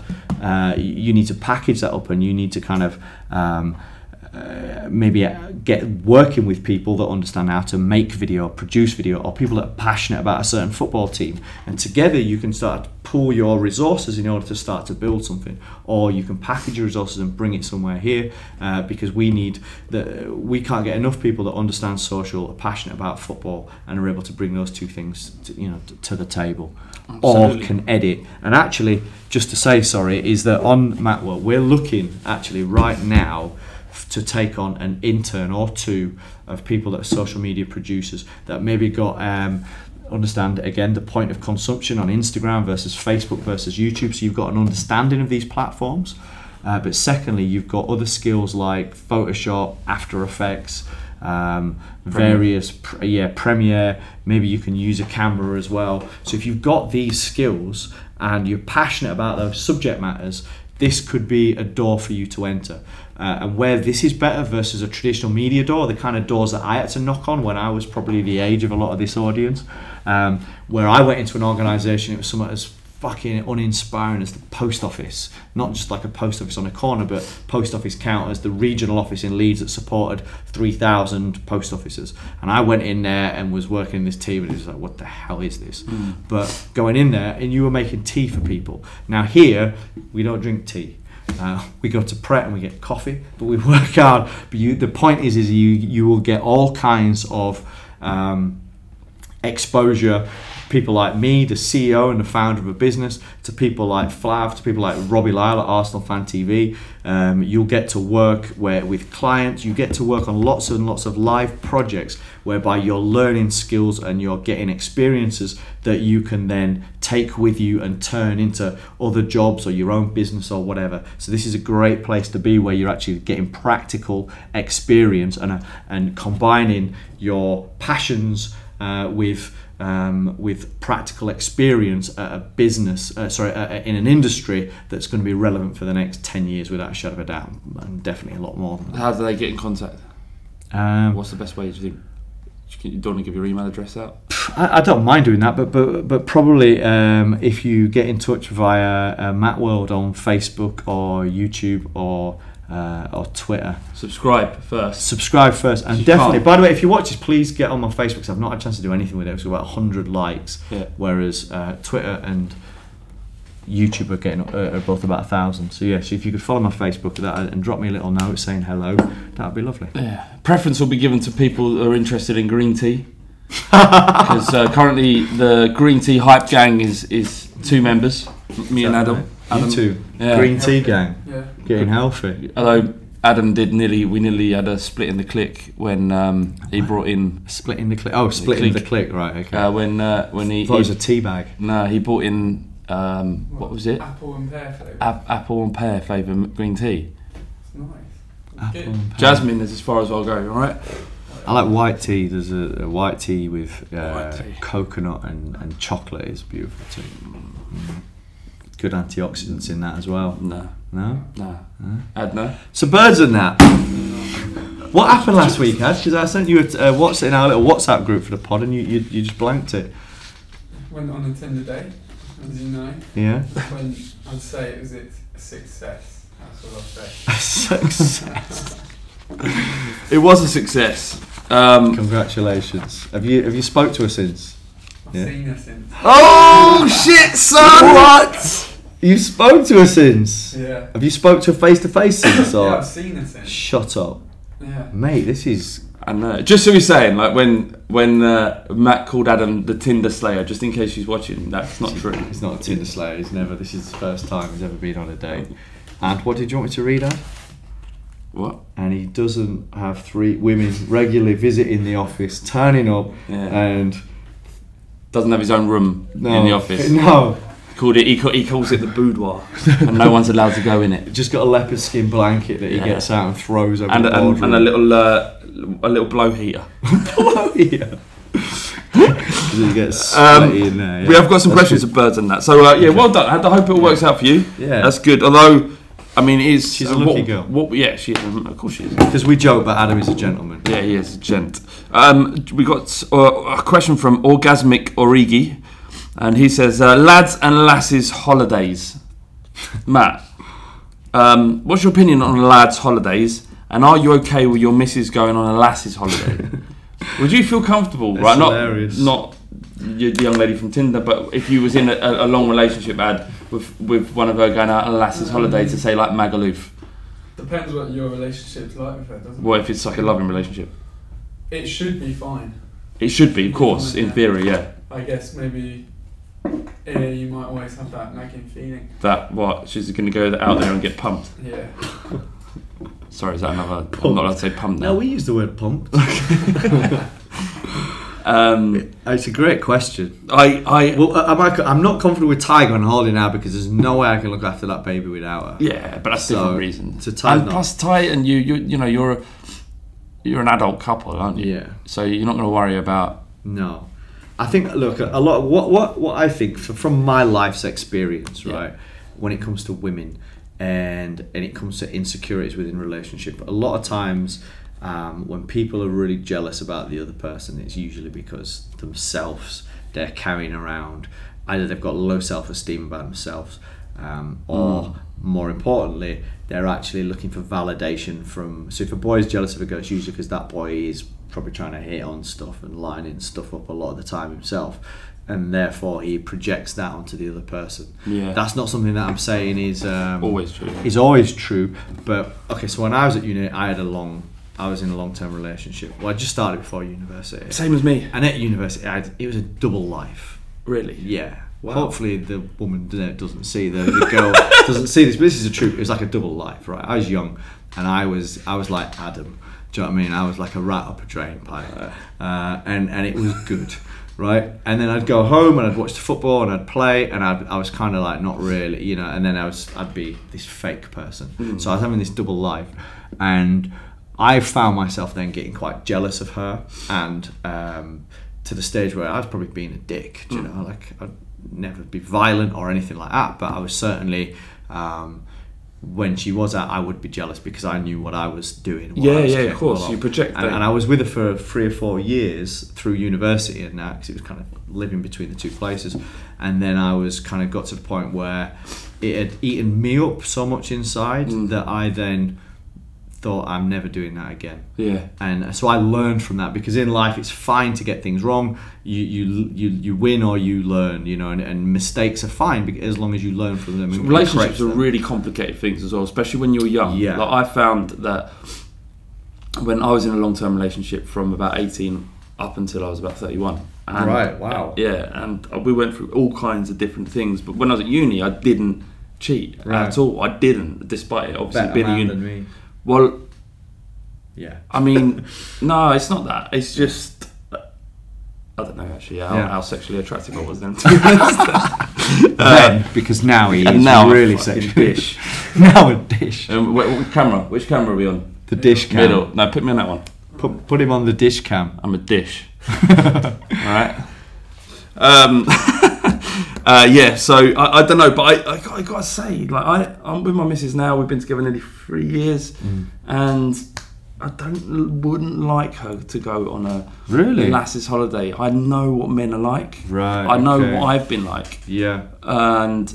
S2: you need to package that up, and you need to kind of maybe get working with people that understand how to make video, produce video, or people that are passionate about a certain football team, and together you can start to pool your resources in order to start to build something. Or you can package your resources and bring it somewhere here, because we can't get enough people that understand social, are passionate about football, and are able to bring those two things to the table. Absolutely. Or can edit. And actually, just to say is that on Matt World, we're looking actually right now to take on an intern or two of people that are social media producers that maybe got understand again the point of consumption on Instagram versus Facebook versus YouTube, so you've got an understanding of these platforms, but secondly you've got other skills like Photoshop, After Effects, various Premiere, maybe you can use a camera as well. So if you've got these skills and you're passionate about those subject matters, this could be a door for you to enter. And where this is better versus a traditional media door, the kind of doors that I had to knock on when I was probably the age of a lot of this audience, where I went into an organisation, it was somewhat as fucking uninspiring as the post office. Not just like a post office on a corner, but post office count as the regional office in Leeds that supported 3,000 post offices. And I went in there and was working in this team, and it was like, what the hell is this? But going in there, and you were making tea for people. Now here, we don't drink tea. We go to Pret and we get coffee, but we work hard. But the point is you will get all kinds of exposure. People like me, the CEO and the founder of a business, to people like Flav, to people like Robbie Lyle at Arsenal Fan TV. You'll get to work with clients. You get to work on lots and lots of live projects whereby you're learning skills and you're getting experiences that you can then take with you and turn into other jobs or your own business or whatever. So this is a great place to be, where you're actually getting practical experience and combining your passions with practical experience at a business, in an industry that's going to be relevant for the next 10 years without a shadow of a doubt, and definitely a lot more than that.
S1: How do they get in contact? What's the best way, do you think? You don't want to give your email address out?
S2: I don't mind doing that, but probably if you get in touch via Matt World on Facebook or YouTube or Twitter.
S1: Subscribe first,
S2: and definitely. By the way, if you watch this, please get on my Facebook, because I've not had a chance to do anything with it. It's about 100 likes, whereas Twitter and YouTube are both about 1,000. So so if you could follow my Facebook and drop me a little note saying hello, that would be lovely.
S1: Yeah, preference will be given to people who are interested in green tea, because currently the green tea hype gang is 2 members, me and Adam.
S2: You two, green tea gang, getting healthy.
S1: Although Adam we nearly had a split in the clique when he brought in
S2: splitting the clique. Oh, splitting the clique, right? Okay.
S1: When he
S2: thought it was a tea bag.
S1: No, he brought in what was it?
S3: Apple and pear flavour.
S1: Apple and pear flavour green tea.
S3: Nice.
S2: Apple
S3: Good.
S2: and pear.
S1: Jasmine is as far as I'll go. All right.
S2: I like white tea. There's a white tea with
S1: White tea.
S2: coconut and chocolate is beautiful too. Good antioxidants in that as well.
S1: No.
S2: No?
S1: Ad no.
S2: So birds and that. What happened last week, Ad? Because I sent you what's in our little WhatsApp group for the pod and you just blanked it.
S3: Went on a Tinder date, as you know.
S2: Yeah?
S3: When I'd say it was a success. That's what I'll say.
S2: Success.
S1: It was a success.
S2: Congratulations. Have you spoke to her since?
S3: I've
S2: Yeah.
S3: seen her since.
S1: Oh shit, son!
S2: What? You spoke to her since?
S3: Yeah.
S2: Have you spoke to her face to face since? Or?
S3: Yeah, I've seen her since.
S2: Shut up.
S3: Yeah.
S2: Mate, this is...
S1: I know. Just so we're saying, like when Matt called Adam the Tinder Slayer, just in case she's watching, that's not true.
S2: He's not a Tinder slayer. He's never... This is the first time he's ever been on a date. And what did you want me to read, Ad?
S1: What?
S2: And he doesn't have 3 women regularly visiting the office, turning up,
S1: Yeah.
S2: and...
S1: Doesn't have his own room in the office.
S2: No.
S1: He calls it the boudoir, and no one's allowed to go in it.
S2: Just got a leopard skin blanket that he gets out and throws over
S1: And
S2: the
S1: a
S2: boardroom.
S1: little blow heater.
S2: Yeah. He gets sweaty in there. Yeah.
S1: We have got some
S2: That's
S1: questions
S2: good.
S1: of birds and that. So yeah, well done. I hope it all works out for you.
S2: Yeah.
S1: That's good. Although, I mean, it is
S2: She's a lucky girl.
S1: Yeah, she is. Of course she is.
S2: Because we joke, but Adam is a gentleman.
S1: Yeah, he is a gent. We got a question from Orgasmic Origi, and he says, "Lads and lasses holidays." Matt, what's your opinion on lads' holidays? And are you okay with your missus going on a lass's holiday? Would you feel comfortable,
S2: That's
S1: right?
S2: hilarious.
S1: Not the young lady from Tinder, but if you was in a long relationship, Ad, with one of her going out on a lass's holiday to say like Magaluf.
S3: Depends what your relationship's like with her, doesn't it?
S1: What if it's like a loving relationship?
S3: It should be fine.
S1: It should be, of course, in theory, yeah.
S3: I guess maybe you might always have that nagging feeling.
S1: That what she's going to go out there and get pumped.
S3: Yeah.
S1: Sorry, is that another? I'm not allowed to say pumped now.
S2: No, we use the word pumped. It's a great question.
S1: Well,
S2: I'm not comfortable with Ty going on holiday now because there's no way I can look after that baby without her.
S1: yeah, but that's a different reason.
S2: So Ty's
S1: And
S2: not.
S1: plus, Ty and you're an adult couple, aren't you?
S2: Yeah.
S1: So you're not going to worry about.
S2: No, I think look a lot. What I think from my life's experience, right, when it comes to women and it comes to insecurities within relationship, a lot of times when people are really jealous about the other person, it's usually because themselves they're carrying around either they've got low self-esteem about themselves, or more importantly, they're actually looking for validation from. So if a boy is jealous of a girl, it's usually because that boy is probably trying to hit on stuff and lining stuff up a lot of the time himself, and therefore he projects that onto the other person.
S1: Yeah.
S2: That's not something that I'm saying is
S1: Always true.
S2: Is always true. But okay, so when I was at uni, I was in a long-term relationship. Well, I just started before university.
S1: Same as me.
S2: And at university, it was a double life.
S1: Really?
S2: Yeah.
S1: Wow.
S2: Hopefully the woman doesn't see the girl doesn't see this, but this is a truth. It was like a double life, right? I was young, and I was like Adam. Do you know what I mean? I was like a rat up a drain pipe, and it was good, right? And then I'd go home and I'd watch the football and I'd play, and I was kind of like not really, you know. And then I'd be this fake person. So I was having this double life, and I found myself then getting quite jealous of her, and to the stage where I was probably being a dick. Do you know, like I'd never be violent or anything like that, but I was certainly. When she was out, I would be jealous because I knew what I was doing.
S1: Of course. You project that.
S2: And I was with her for 3 or 4 years through university and that, because it was kind of living between the two places. And then I was kind of got to the point where it had eaten me up so much inside that I then thought, I'm never doing that again.
S1: Yeah.
S2: And so I learned from that, because in life it's fine to get things wrong. You win or you learn, you know, and mistakes are fine as long as you learn from them. And
S1: Relationships
S2: correct
S1: are
S2: them.
S1: really complicated things as well, especially when you're young.
S2: Yeah.
S1: Like I found that when I was in a long-term relationship from about 18 up until I was about 31. And,
S2: Right, wow.
S1: Yeah, and we went through all kinds of different things. But when I was at uni, I didn't cheat at all. I didn't, despite it obviously
S2: Better
S1: being a
S2: man
S1: uni.
S2: than me.
S1: Well,
S2: Yeah.
S1: I mean, no, it's not that. It's just, I don't know actually how sexually attractive I was then. To be honest.
S2: Then, because now he is
S1: now
S2: really
S1: a fucking
S2: sexual.
S1: dish.
S2: Now a dish.
S1: Which camera are we on?
S2: The dish cam.
S1: Middle. No, put me on that one.
S2: Put him on the dish cam.
S1: I'm a dish. Alright. Yeah, so I don't know, but I gotta say, like I'm with my missus now. We've been together nearly 3 years, and I wouldn't like her to go on a lass's holiday. I know what men are like.
S2: Right.
S1: I know what I've been like.
S2: Yeah.
S1: And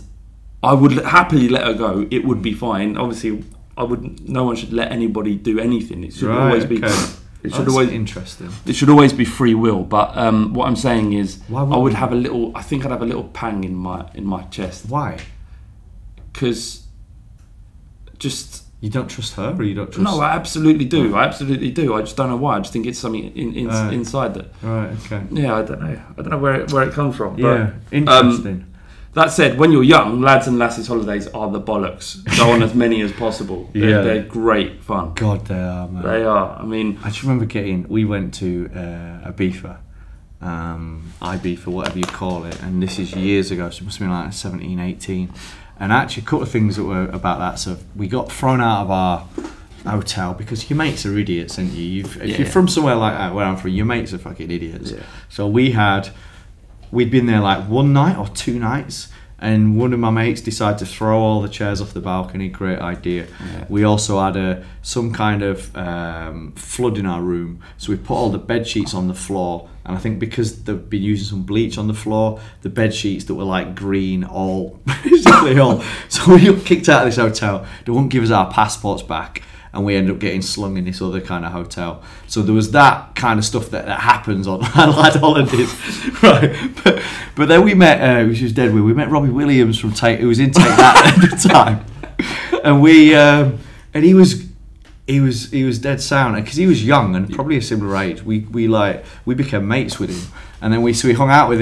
S1: I would happily let her go. It would be fine. Obviously, no one should let anybody do anything. It should always be. It should always
S2: interesting.
S1: It should always be free will. But what I'm saying is, I would
S2: you?
S1: have a little. I think I'd have a little pang in my chest.
S2: Why?
S1: Because just.
S2: You don't trust her, or you don't trust?
S1: No, I absolutely do. I just don't know why. I just think it's something inside that.
S2: Right. Okay.
S1: Yeah, I don't know. I don't know where it comes from.
S2: Yeah.
S1: But,
S2: interesting.
S1: That said, when you're young, lads and lasses holidays are the bollocks. Go on as many as possible. They're great fun.
S2: God, they are, man.
S1: They are. I mean,
S2: I just remember we went to Ibiza, Ibiza, whatever you call it, and this is years ago, so it must have been like 17, 18. And actually, a couple of things that were about that. So we got thrown out of our hotel because your mates are idiots, aren't you? If you're from somewhere like that, where I'm from, your mates are fucking idiots. Yeah. So we'd been there like one night or 2 nights, and one of my mates decided to throw all the chairs off the balcony. Great idea. Yeah. We also had some kind of flood in our room, so we put all the bed sheets on the floor, and I think because they've been using some bleach on the floor, the bed sheets that were like green, basically all. So we got kicked out of this hotel. They wouldn't give us our passports back, and we ended up getting slung in this other kind of hotel. So there was that kind of stuff that happens on lad holidays, right? But then we met, which was dead weird. We met Robbie Williams from who was in Take That at the time, and he was dead sound because he was young and probably a similar age. We became mates with him, and then we hung out with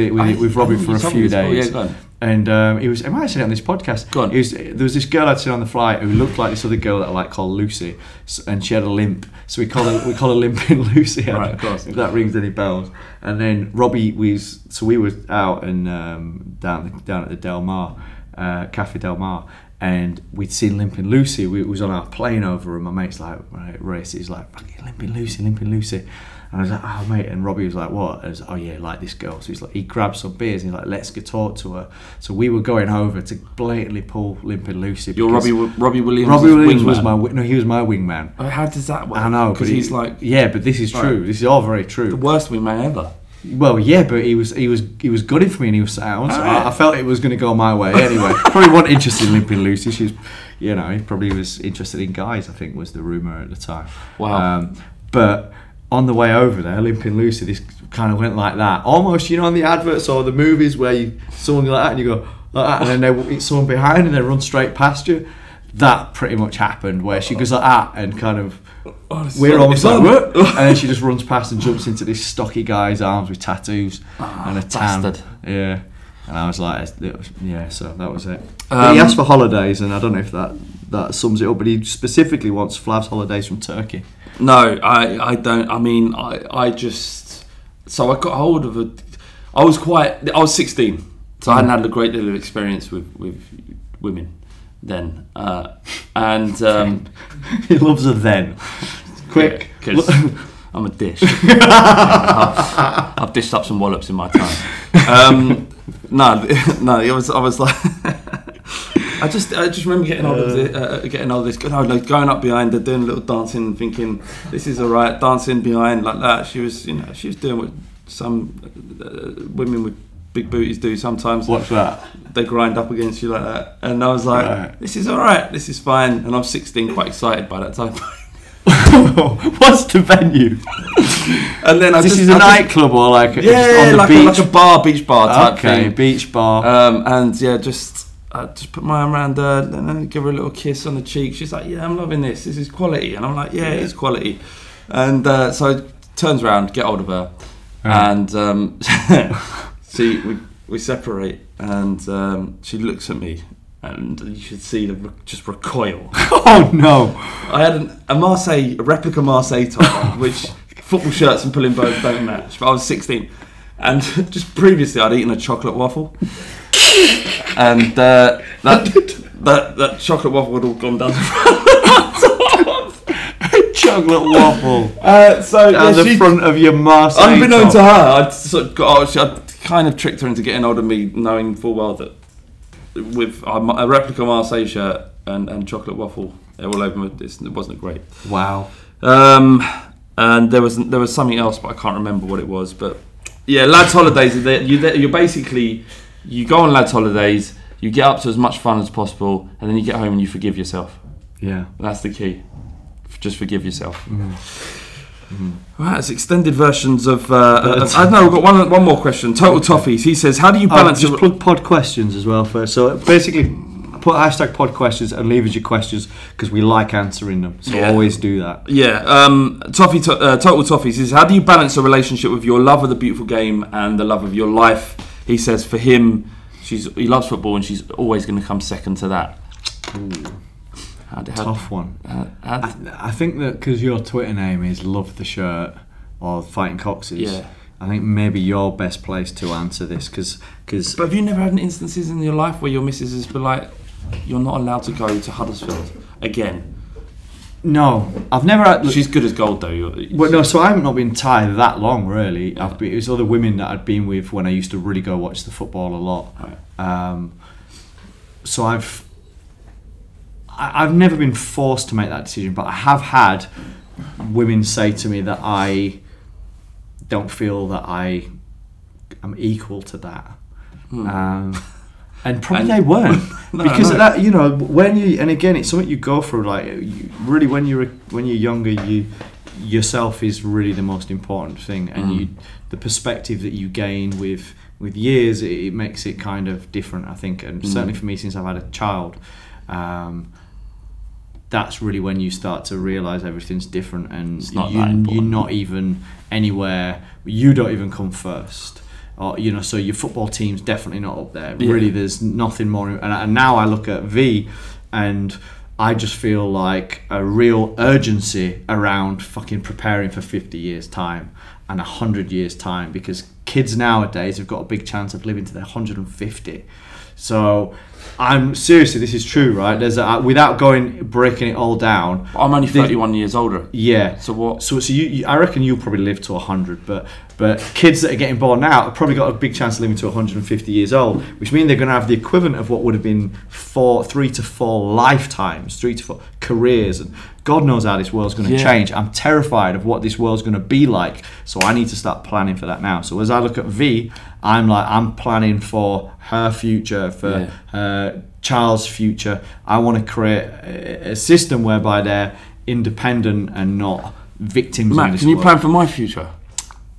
S2: Robbie for a few days.
S1: Yeah,
S2: and I might have said it on this podcast. There was this girl I'd seen on the flight who looked like this other girl that I like called Lucy, and she had a limp, so we call her Limping Lucy.
S1: Right, of course.
S2: If that rings any bells. And then Robbie we were out and down at the Del Mar, Cafe Del Mar, and we'd seen Limping Lucy. We was on our plane over, and my mate's like, right, race. He's like, fucking Limping Lucy. And I was like, oh mate, and Robbie was like, what? I was like, oh yeah, like this girl. So he's like, he grabbed some beers and he's like, let's go talk to her. So we were going over to blatantly pull Limping Lucy.
S1: You're Robbie Williams.
S2: Robbie Williams was he was my wingman.
S1: Oh, how does that work?
S2: I know,
S1: because he's like,
S2: yeah, but this is true. Right. This is all very true.
S1: The worst wingman ever.
S2: Well, yeah, but he was gooding for me and he was sound. So I felt it was going to go my way anyway. Probably wasn't interested in Limping Lucy. She's, he probably was interested in guys. I think was the rumor at the time.
S1: Wow.
S2: But on the way over there, Limping Lucy, this kind of went like that. Almost, on the adverts or the movies where someone like that and you go like that, and then it's someone behind and they run straight past you. That pretty much happened, where she goes like that and kind of we're almost like what? And then she just runs past and jumps into this stocky guy's arms with tattoos and a tan.
S1: Bastard.
S2: Yeah. And I was like, so that was it. He asked for holidays, and I don't know if that sums it up, but he specifically wants Flav's holidays from Turkey.
S1: No, I don't. I mean, I just... So I got hold of I was 16, so I hadn't had a great deal of experience with women then. And...
S2: he loves her then. Quick.
S1: Because I'm a dish. I've dished up some wallops in my time. No, I was like... I just remember getting hold of this. Going up behind her, doing a little dancing, thinking this is alright. Dancing behind like that. She was doing what some women with big booties do sometimes.
S2: What's that?
S1: They grind up against you like that, and I was like, This is alright. This is fine. And I'm 16, quite excited by that time.
S2: What's the venue?
S1: And then
S2: this is a nightclub or like
S1: like a bar, beach bar type thing.
S2: Okay, beach bar.
S1: And yeah, just put my arm around her and then give her a little kiss on the cheek. She's like, yeah, I'm loving this. This is quality. And I'm like, yeah, it is quality. And so turns around, get hold of her, and we separate, and she looks at me. And you should see just recoil.
S2: Oh no!
S1: I had a replica Marseille top on, which football shirts and pulling bows don't match. But I was 16, and just previously I'd eaten a chocolate waffle. and that chocolate waffle had all gone down the front.
S2: Chocolate waffle.
S1: So
S2: down the front of your Marseille.
S1: Unbeknown to her, I kind of tricked her into getting hold of me, knowing full well that with a replica Marseille shirt and chocolate waffle all over me, it wasn't great.
S2: Wow.
S1: And there was something else, but I can't remember what it was. But yeah, lads' holidays. You're basically, you go on lads' holidays, you get up to as much fun as possible, and then you get home and you forgive yourself.
S2: Yeah,
S1: that's the key. Just forgive yourself. Right, it's extended versions of. I don't know. We've got one more question. Total Toffees. He says, "How do you balance?"
S2: Just plug pod questions as well first. So basically, put hashtag pod questions and leave us your questions because we like answering them. So always do that.
S1: Yeah. Total Toffees says, "How do you balance a relationship with your love of the beautiful game and the love of your life?" He says, for him, he loves football and she's always going to come second to that.
S2: Ooh. Tough one. I think that because your Twitter name is Love the Shirt or Fighting Coxes, I think maybe you're best placed to answer this because.
S1: But have you never had instances in your life where your missus has been like, you're not allowed to go to Huddersfield again?
S2: No, I've never had.
S1: She's good as gold though.
S2: Well, no, so I haven't not been tied that long really. It was other women that I'd been with when I used to really go watch the football a lot. Right. So I've never been forced to make that decision, but I have had women say to me that I don't feel that I am equal to that. And probably they weren't. Because of that, when you, and again, it's something you go through, like, really when you're younger, yourself is really the most important thing, and the perspective that you gain with years, it makes it kind of different, I think, and certainly for me, since I've had a child, that's really when you start to realise everything's different, and you're not even anywhere. You don't even come first, or so your football team's definitely not up there. Yeah. Really, there's nothing more. And now I look at V, and I just feel like a real urgency around fucking preparing for 50 years time and 100 years time, because kids nowadays have got a big chance of living to their 150. So I'm seriously, this is true, right? There's without breaking it all down.
S1: I'm only 31 years older.
S2: Yeah.
S1: So what?
S2: So you I reckon you'll probably live to 100, but kids that are getting born now have probably got a big chance of living to 150 years old, which means they're going to have the equivalent of what would have been 3 to 4 lifetimes, 3 to 4 careers, and God knows how this world's going to change. I'm terrified of what this world's going to be like, so I need to start planning for that now. So as I look at V, I'm planning for her future, for her child's future. I want to create a system whereby they're independent and not victims.
S1: Matt,
S2: of this
S1: can you
S2: world.
S1: plan for my future?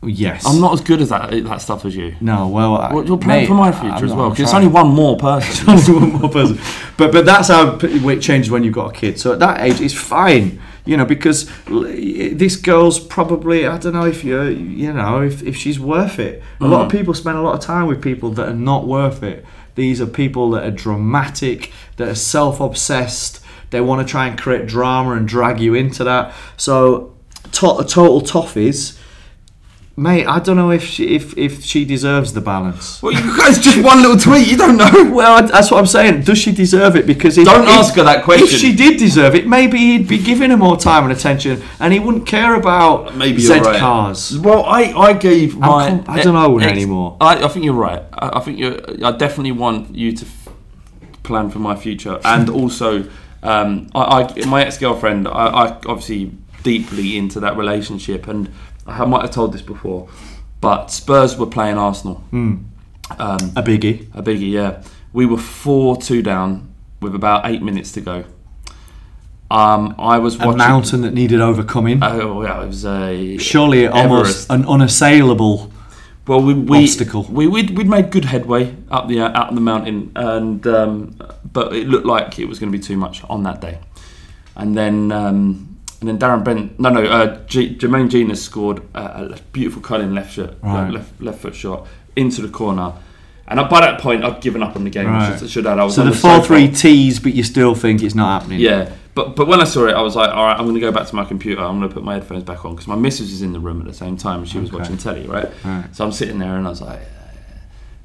S2: Yes.
S1: I'm not as good as that stuff as you.
S2: No, well,
S1: you're planning for my future as well, because it's only one more person.
S2: It's only one more person. But that's how it changes when you've got a kid. So at that age, it's fine, because this girl's probably, I don't know if if she's worth it. A lot of people spend a lot of time with people that are not worth it. These are people that are dramatic, that are self-obsessed. They want to try and create drama and drag you into that. So total toffees. Mate, I don't know if she deserves the balance.
S1: Well, you guys, just one little tweet, you don't know.
S2: Well, that's what I'm saying. Does she deserve it? Because
S1: don't ask her that question.
S2: If she did deserve it, maybe he'd be giving her more time and attention, and he wouldn't care about cars.
S1: Well, I gave my.
S2: I don't know anymore.
S1: I think you're right. I think I definitely want you to plan for my future, and also, my ex-girlfriend. I obviously deeply into that relationship, and I might have told this before, but Spurs were playing Arsenal.
S2: A biggie,
S1: yeah. We were 4-2 down with about 8 minutes to go. I was watching
S2: a mountain that needed overcoming.
S1: Oh yeah, it was
S2: surely almost an unassailable obstacle.
S1: We'd made good headway up the mountain, and but it looked like it was going to be too much on that day, and then Darren Bent, Jermaine Genius scored a beautiful curling left foot shot into the corner, and by that point I'd given up on the game.
S2: Right.
S1: I should have.
S2: So the 4-3 tees, but you still think it's not happening.
S1: Yeah, but when I saw it, I was like, all right, I'm going to go back to my computer. I'm going to put my headphones back on, because my missus was in the room at the same time and she was watching telly, right? So I'm sitting there and I was like,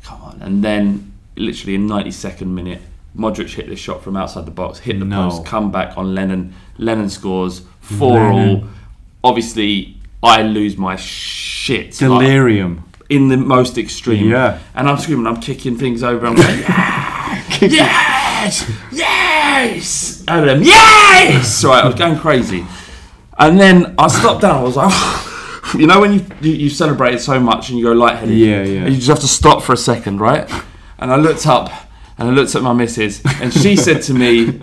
S1: come on. And then literally in 92nd minute, Modric hit this shot from outside the box, hit the
S2: No.
S1: post, come back on Lennon. Lennon scores 4-all. Obviously, I lose my shit.
S2: Delirium.
S1: In the most extreme.
S2: Yeah.
S1: And I'm screaming, I'm kicking things over. I'm going, yes! Yes! And then, yes! Right, I was going crazy. And then I stopped down. I was like, you know when you celebrated so much and you go lightheaded?
S2: Yeah, yeah.
S1: And you just have to stop for a second, right? And I looked up and I looked at my missus and she said to me,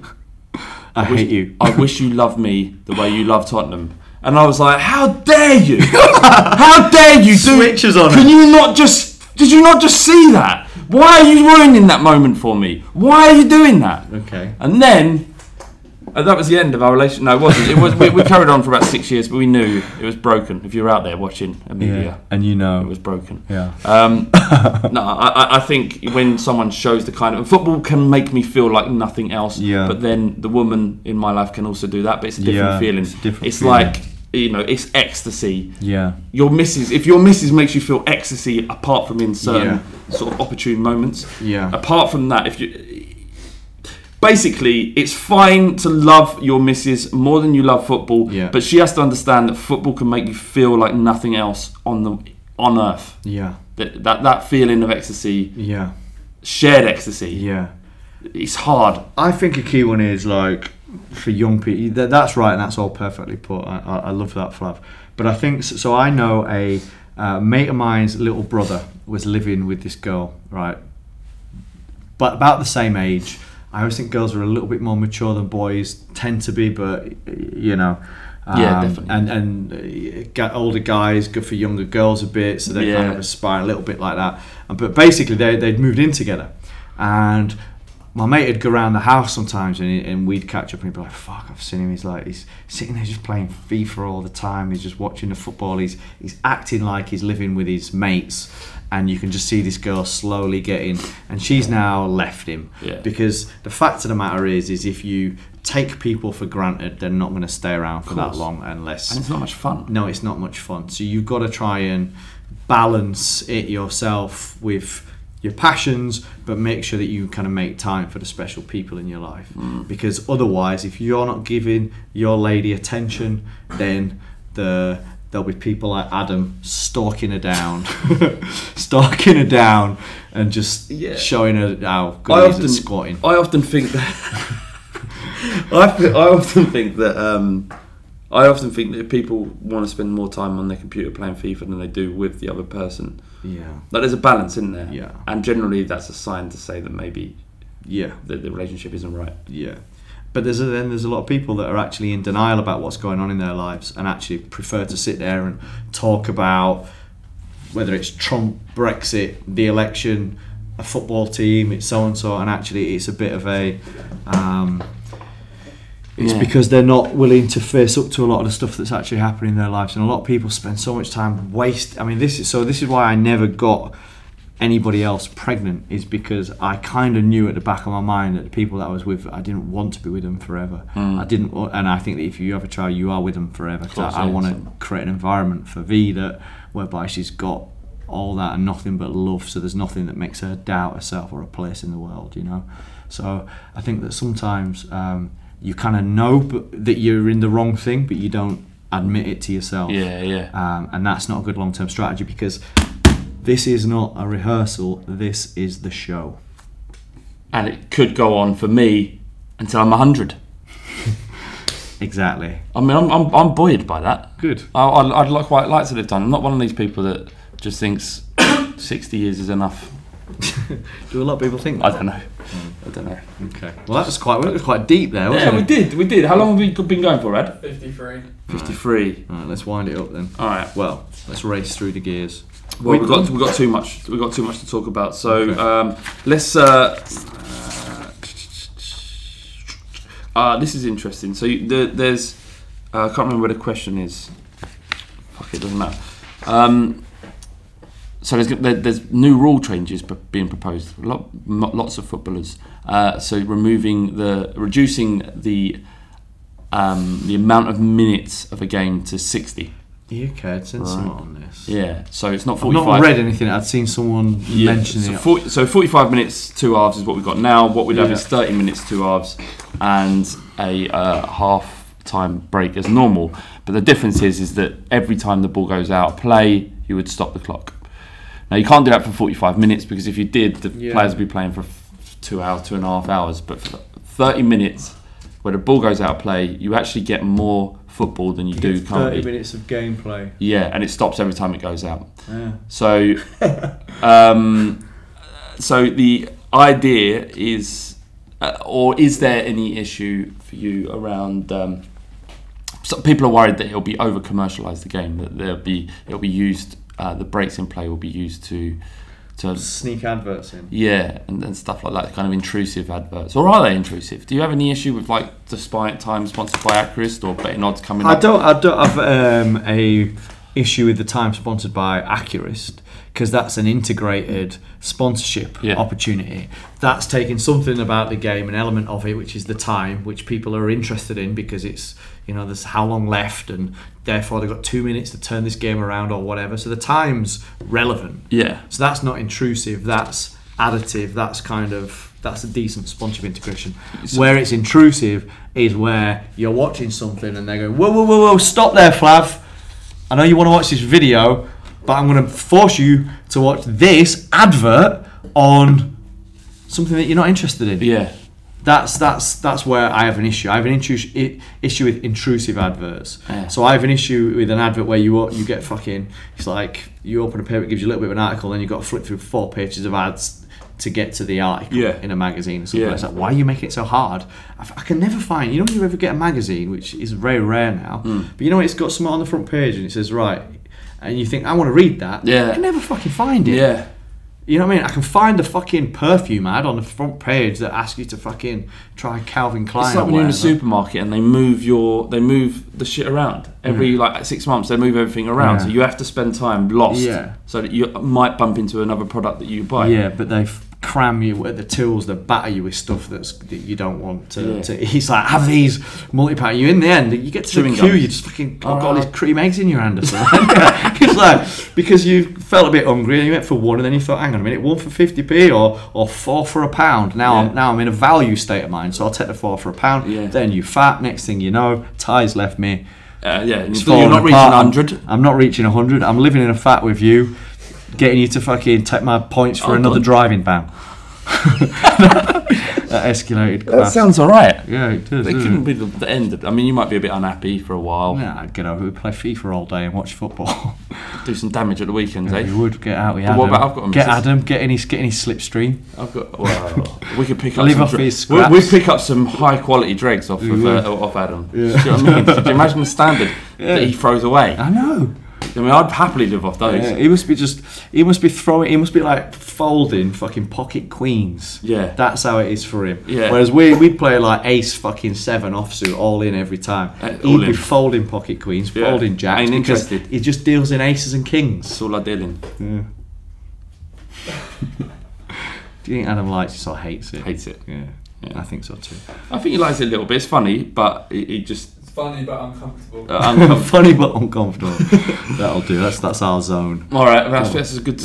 S2: I hate you.
S1: I wish you loved me the way you love Tottenham. And I was like, how dare you? How dare you?
S2: Switches on.
S1: Did you not just see that? Why are you ruining that moment for me? Why are you doing that?
S2: Okay.
S1: And then, that was the end of our relationship. No, it wasn't. It was. We carried on for about 6 years, but we knew it was broken. If you were out there watching Amelia,
S2: Yeah. And you know.
S1: it was broken.
S2: Yeah.
S1: No, I think when someone shows the kind of football can make me feel like nothing else.
S2: Yeah.
S1: But then the woman in my life can also do that. But it's a different feeling.
S2: It's a different
S1: It's
S2: feeling.
S1: like, it's ecstasy.
S2: Yeah.
S1: If your missus makes you feel ecstasy, apart from in certain sort of opportune moments.
S2: Yeah.
S1: Apart from that, basically, it's fine to love your missus more than you love football.
S2: Yeah.
S1: But she has to understand that football can make you feel like nothing else on earth.
S2: Yeah.
S1: That feeling of ecstasy,
S2: Yeah.
S1: shared ecstasy.
S2: Yeah.
S1: It's hard.
S2: I think a key one is like for young people. That's right, and that's all perfectly put. I love that, Flav. But I think so. I know a mate of mine's little brother was living with this girl, right? But about the same age. I always think girls are a little bit more mature than boys tend to be, but you know.
S1: Yeah, definitely.
S2: And older guys go for younger girls a bit, so they kind
S1: Yeah.
S2: of aspire a little bit like that. But basically, they'd moved in together, and my mate would go around the house sometimes, and we'd catch up, and he'd be like, "Fuck, I've seen him. He's sitting there just playing FIFA all the time. He's just watching the football. He's acting like he's living with his mates." And you can just see this girl slowly getting, and she's now left him.
S1: Yeah.
S2: Because the fact of the matter is if you take people for granted, they're not going to stay around for that long unless.
S1: And it's not much fun.
S2: No, it's not much fun. So you've got to try and balance it yourself with your passions, but make sure that you kind of make time for the special people in your life. Because otherwise, if you're not giving your lady attention, then there'll be people like Adam stalking her down, and just showing her how good he is at squatting.
S1: I often think that. I often think that people want to spend more time on their computer playing FIFA than they do with the other person.
S2: Yeah.
S1: Like there's a balance in there.
S2: Yeah.
S1: And generally that's a sign to say that maybe
S2: Yeah.
S1: the relationship isn't right.
S2: Yeah. But there's a lot of people that are actually in denial about what's going on in their lives and actually prefer to sit there and talk about whether it's Trump, Brexit, the election, a football team, it's so and so, and actually it's a bit of a it's because they're not willing to face up to a lot of the stuff that's actually happening in their lives, and a lot of people spend so much time this is why I never got anybody else pregnant, is because I kind of knew at the back of my mind that the people that I was with, I didn't want to be with them forever. I didn't, and I think that if you have a child, you are with them forever. Because I want to create an environment for V whereby she's got all that and nothing but love. So there's nothing that makes her doubt herself or a place in the world, you know. So I think that sometimes you kind of know that you're in the wrong thing, but you don't admit it to yourself. And that's not a good long-term strategy, because this is not a rehearsal, this is the show.
S1: And it could go on for me until I'm 100.
S2: Exactly.
S1: I mean, I'm buoyed by that.
S2: Good.
S1: I'd quite like to live down. I'm not one of these people that just thinks 60 years is enough.
S2: Do a lot of people think that?
S1: I don't know.
S2: Okay. Well, that was quite deep there, wasn't it?
S1: We did. How long have we been going for, Ed?
S3: 53.
S1: 53.
S2: All right, let's wind it up then.
S1: All right.
S2: Well, let's race through the gears.
S1: Well, we got too much. We got too much to talk about. So let's. This is interesting. So there's. I can't remember where the question is. Fuck it, doesn't matter. So there's new rule changes being proposed. Lots of footballers. So reducing the amount of minutes of a game to 60.
S2: Yeah, okay, I'd seen someone on this.
S1: Yeah, so it's not
S2: I've
S1: 45.
S2: not read anything. I'd seen someone mention it.
S1: So 45 minutes, 2 halves is what we've got now. What we'd have is 30 minutes, 2 halves, and a half-time break as normal. But the difference is that every time the ball goes out of play, you would stop the clock. Now, you can't do that for 45 minutes because if you did, the players would be playing for 2 hours, 2.5 hours. But for 30 minutes, where the ball goes out of play, you actually get more football than you do currently.
S2: 30 minutes of gameplay.
S1: Yeah, and it stops every time it goes out.
S2: Yeah.
S1: So, so the idea is, or is there any issue for you around? Some people are worried that it'll be over commercialised, the game, that it'll be used. The breaks in play will be used to
S2: sneak adverts in.
S1: Yeah, and stuff like that, kind of intrusive adverts. Or are they intrusive? Do you have any issue with like Despite Time sponsored by Accurist or betting odds coming up?
S2: I don't have a issue with the Time sponsored by Accurist, because that's an integrated sponsorship opportunity. That's taking something about the game, an element of it, which is the time, which people are interested in because it's, there's how long left, and therefore they've got 2 minutes to turn this game around or whatever. So the time's relevant.
S1: Yeah.
S2: So that's not intrusive. That's additive. That's a decent sponsorship integration. Where it's intrusive is where you're watching something and they're going, whoa, stop there, Flav. I know you want to watch this video, but I'm going to force you to watch this advert on something that you're not interested in.
S1: Yeah.
S2: That's where I have an issue. I have an issue with intrusive adverts.
S1: Yeah.
S2: So I have an issue with an advert where you get fucking, it's like you open a paper, it gives you a little bit of an article, then you've got to flip through 4 pages of ads to get to the article in a magazine or something. It's like, why are you making it so hard? I can never find, when you ever get a magazine, which is very rare now, but it's got something on the front page and it says, right, and you think, I want to read that. I can never fucking find it.
S1: Yeah.
S2: You know what I mean? I can find the fucking perfume ad on the front page that asks you to fucking try Calvin Klein.
S1: It's like when you're in a supermarket and they move the shit around. Every 6 months they move everything around. So you have to spend time lost so that you might bump into another product that you buy.
S2: Yeah, but they cram you at the tools, they batter you with stuff that you don't want to. He's like, have these multi-pack. You in the end, you get to the queue, you just fucking got all these cream eggs in your hand or something. It's like, because you felt a bit hungry and you went for one and then you thought, hang on a minute, 1 for 50p or 4 for a pound. Now I'm in a value state of mind, so I'll take the 4 for a pound. Then you fat, next thing you know, Ty's left me.
S1: You're not reaching 100.
S2: I'm not reaching 100. I'm living in a fat with you, getting you to fucking take my points for another driving ban. That escalated.
S1: That sounds alright.
S2: Yeah, it does.
S1: It couldn't be the end. You might be a bit unhappy for a while.
S2: Yeah, I'd get over it, play FIFA all day and watch football.
S1: Do some damage at the weekends, eh?
S2: You would get out with
S1: Adam. What about I've got
S2: get Adam, get any slipstream.
S1: I've got. Well, we could pick up.
S2: We
S1: pick up some high quality dregs off Adam. Yeah. Do you know what I mean? Could you imagine the standard that he throws away?
S2: I know.
S1: I'd happily live off those.
S2: Yeah, he must be like folding fucking pocket queens.
S1: Yeah.
S2: That's how it is for him.
S1: Yeah.
S2: Whereas we'd play like ace fucking 7 offsuit all in every time. He'd be folding pocket queens, folding jacks.
S1: Ain't interested.
S2: He just deals in aces and kings.
S1: That's all I deal in.
S2: Yeah. Do you think Adam likes it or hates it?
S1: Hates it.
S2: Yeah. I think so too.
S1: I think he likes it a little bit. It's funny, but he just...
S3: Funny but uncomfortable.
S2: Funny but uncomfortable. That'll do. That's our zone.
S1: All right, that's a good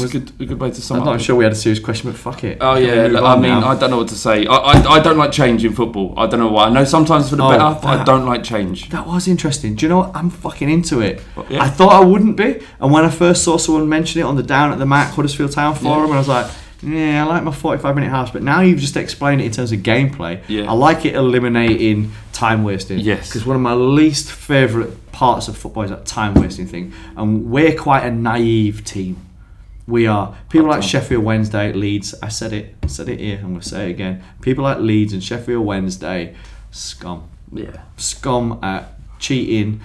S1: way to sum up.
S2: I'm not sure we had a serious question, but fuck it.
S1: Oh yeah, I don't know what to say. I don't like change in football. I don't know why. I know sometimes for the better, but I don't like change.
S2: That was interesting. Do you know what? I'm fucking into it.
S1: Yeah.
S2: I thought I wouldn't be, and when I first saw someone mention it on the Down at the Mac Huddersfield Town forum, and I was like, yeah, I like my 45-minute halves, but now you've just explained it in terms of gameplay.
S1: Yeah.
S2: I like it eliminating time wasting.
S1: Yes.
S2: Because one of my least favourite parts of football is that time wasting thing. And we're quite a naive team. We are. People like Sheffield Wednesday, Leeds, I said it here, I'm going to say it again. People like Leeds and Sheffield Wednesday, scum.
S1: Yeah.
S2: Scum at cheating,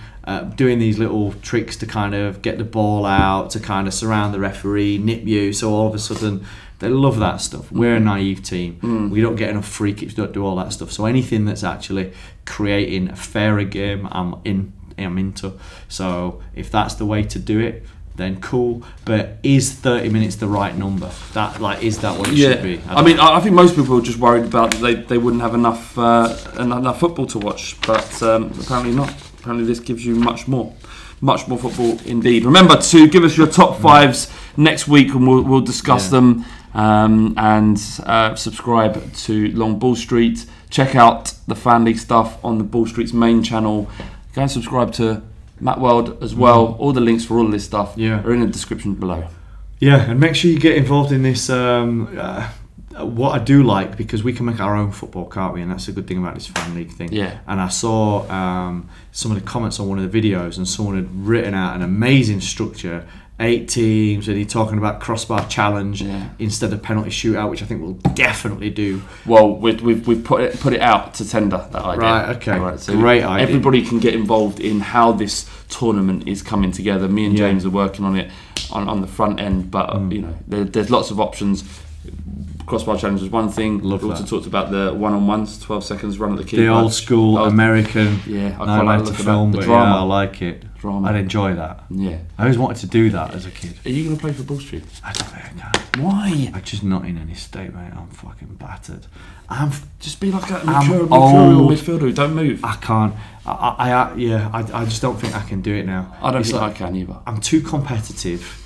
S2: doing these little tricks to kind of get the ball out, to kind of surround the referee, nip you, so all of a sudden... They love that stuff. We're a naive team. We don't get enough free kicks, don't do all that stuff. So anything that's actually creating a fairer game, I'm into. So if that's the way to do it, then cool. But is 30 minutes the right number? Is that what it should be?
S1: I think most people are just worried about they wouldn't have enough football to watch, but apparently not. apparently this gives you much more football indeed. Remember to give us your top fives next week, and we'll discuss them. And subscribe to Long Ball Street. Check out the Fan League stuff on the Ball Street's main channel. Go and subscribe to Matt World as well. All the links for all of this stuff are in the description below. Yeah, and make sure you get involved in this. What I do like, because we can make our own football, can't we? And that's a good thing about this Fan League thing. Yeah. And I saw some of the comments on one of the videos, and someone had written out an amazing structure. 8 teams, and he's talking about crossbar challenge instead of penalty shootout, which I think we'll definitely do. Well, we've put it out to tender, that idea. Right, okay. Right, so great idea. Everybody can get involved in how this tournament is coming together. Me and James are working on it on the front end, but you know, there's lots of options. Crossbar challenge is one thing. We also talked about the one-on-ones, 12 seconds run at the keeper. The old school American. Yeah, I quite like to film, but drama. I like it. Drama. I'd enjoy that. Yeah, I always wanted to do that as a kid. Are you going to play for Ball Street? I don't think I can. Why? I'm just not in any state, mate. I'm fucking battered. Just be like a mercurial midfielder who don't move. I can't. I just don't think I can do it now. I don't think I can either. I'm too competitive.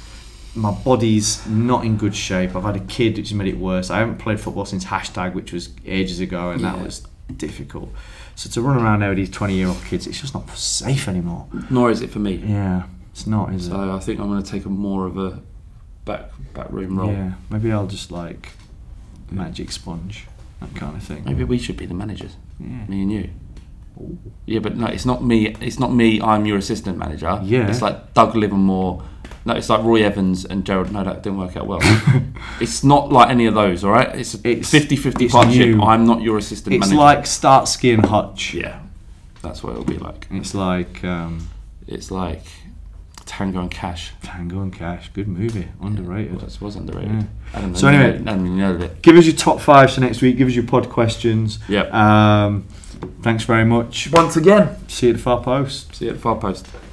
S1: My body's not in good shape. I've had a kid, which has made it worse. I haven't played football since #, which was ages ago, and that was difficult. So to run around now with these 20-year-old kids, it's just not safe anymore. Nor is it for me. Yeah, it's not, is it? So I think I'm going to take more of a back room role. Yeah, maybe I'll just like magic sponge, that kind of thing. Maybe we should be the managers. Yeah. Me and you. Ooh. Yeah, but no, it's not me. It's not me. I'm your assistant manager. Yeah. It's like Doug Livermore. No, it's like Roy Evans and Gerald. No, that didn't work out well. It's not like any of those, all right? It's a 50-50 partnership. New. I'm not your assistant manager. It's like Starsky and Hutch. Yeah, that's what it'll be like. It's like Tango and Cash. Tango and Cash, good movie, underrated. Well, it was underrated. Yeah. So anyway, give us your top fives for next week. Give us your pod questions. Yep. Thanks very much once again. See you at the far post.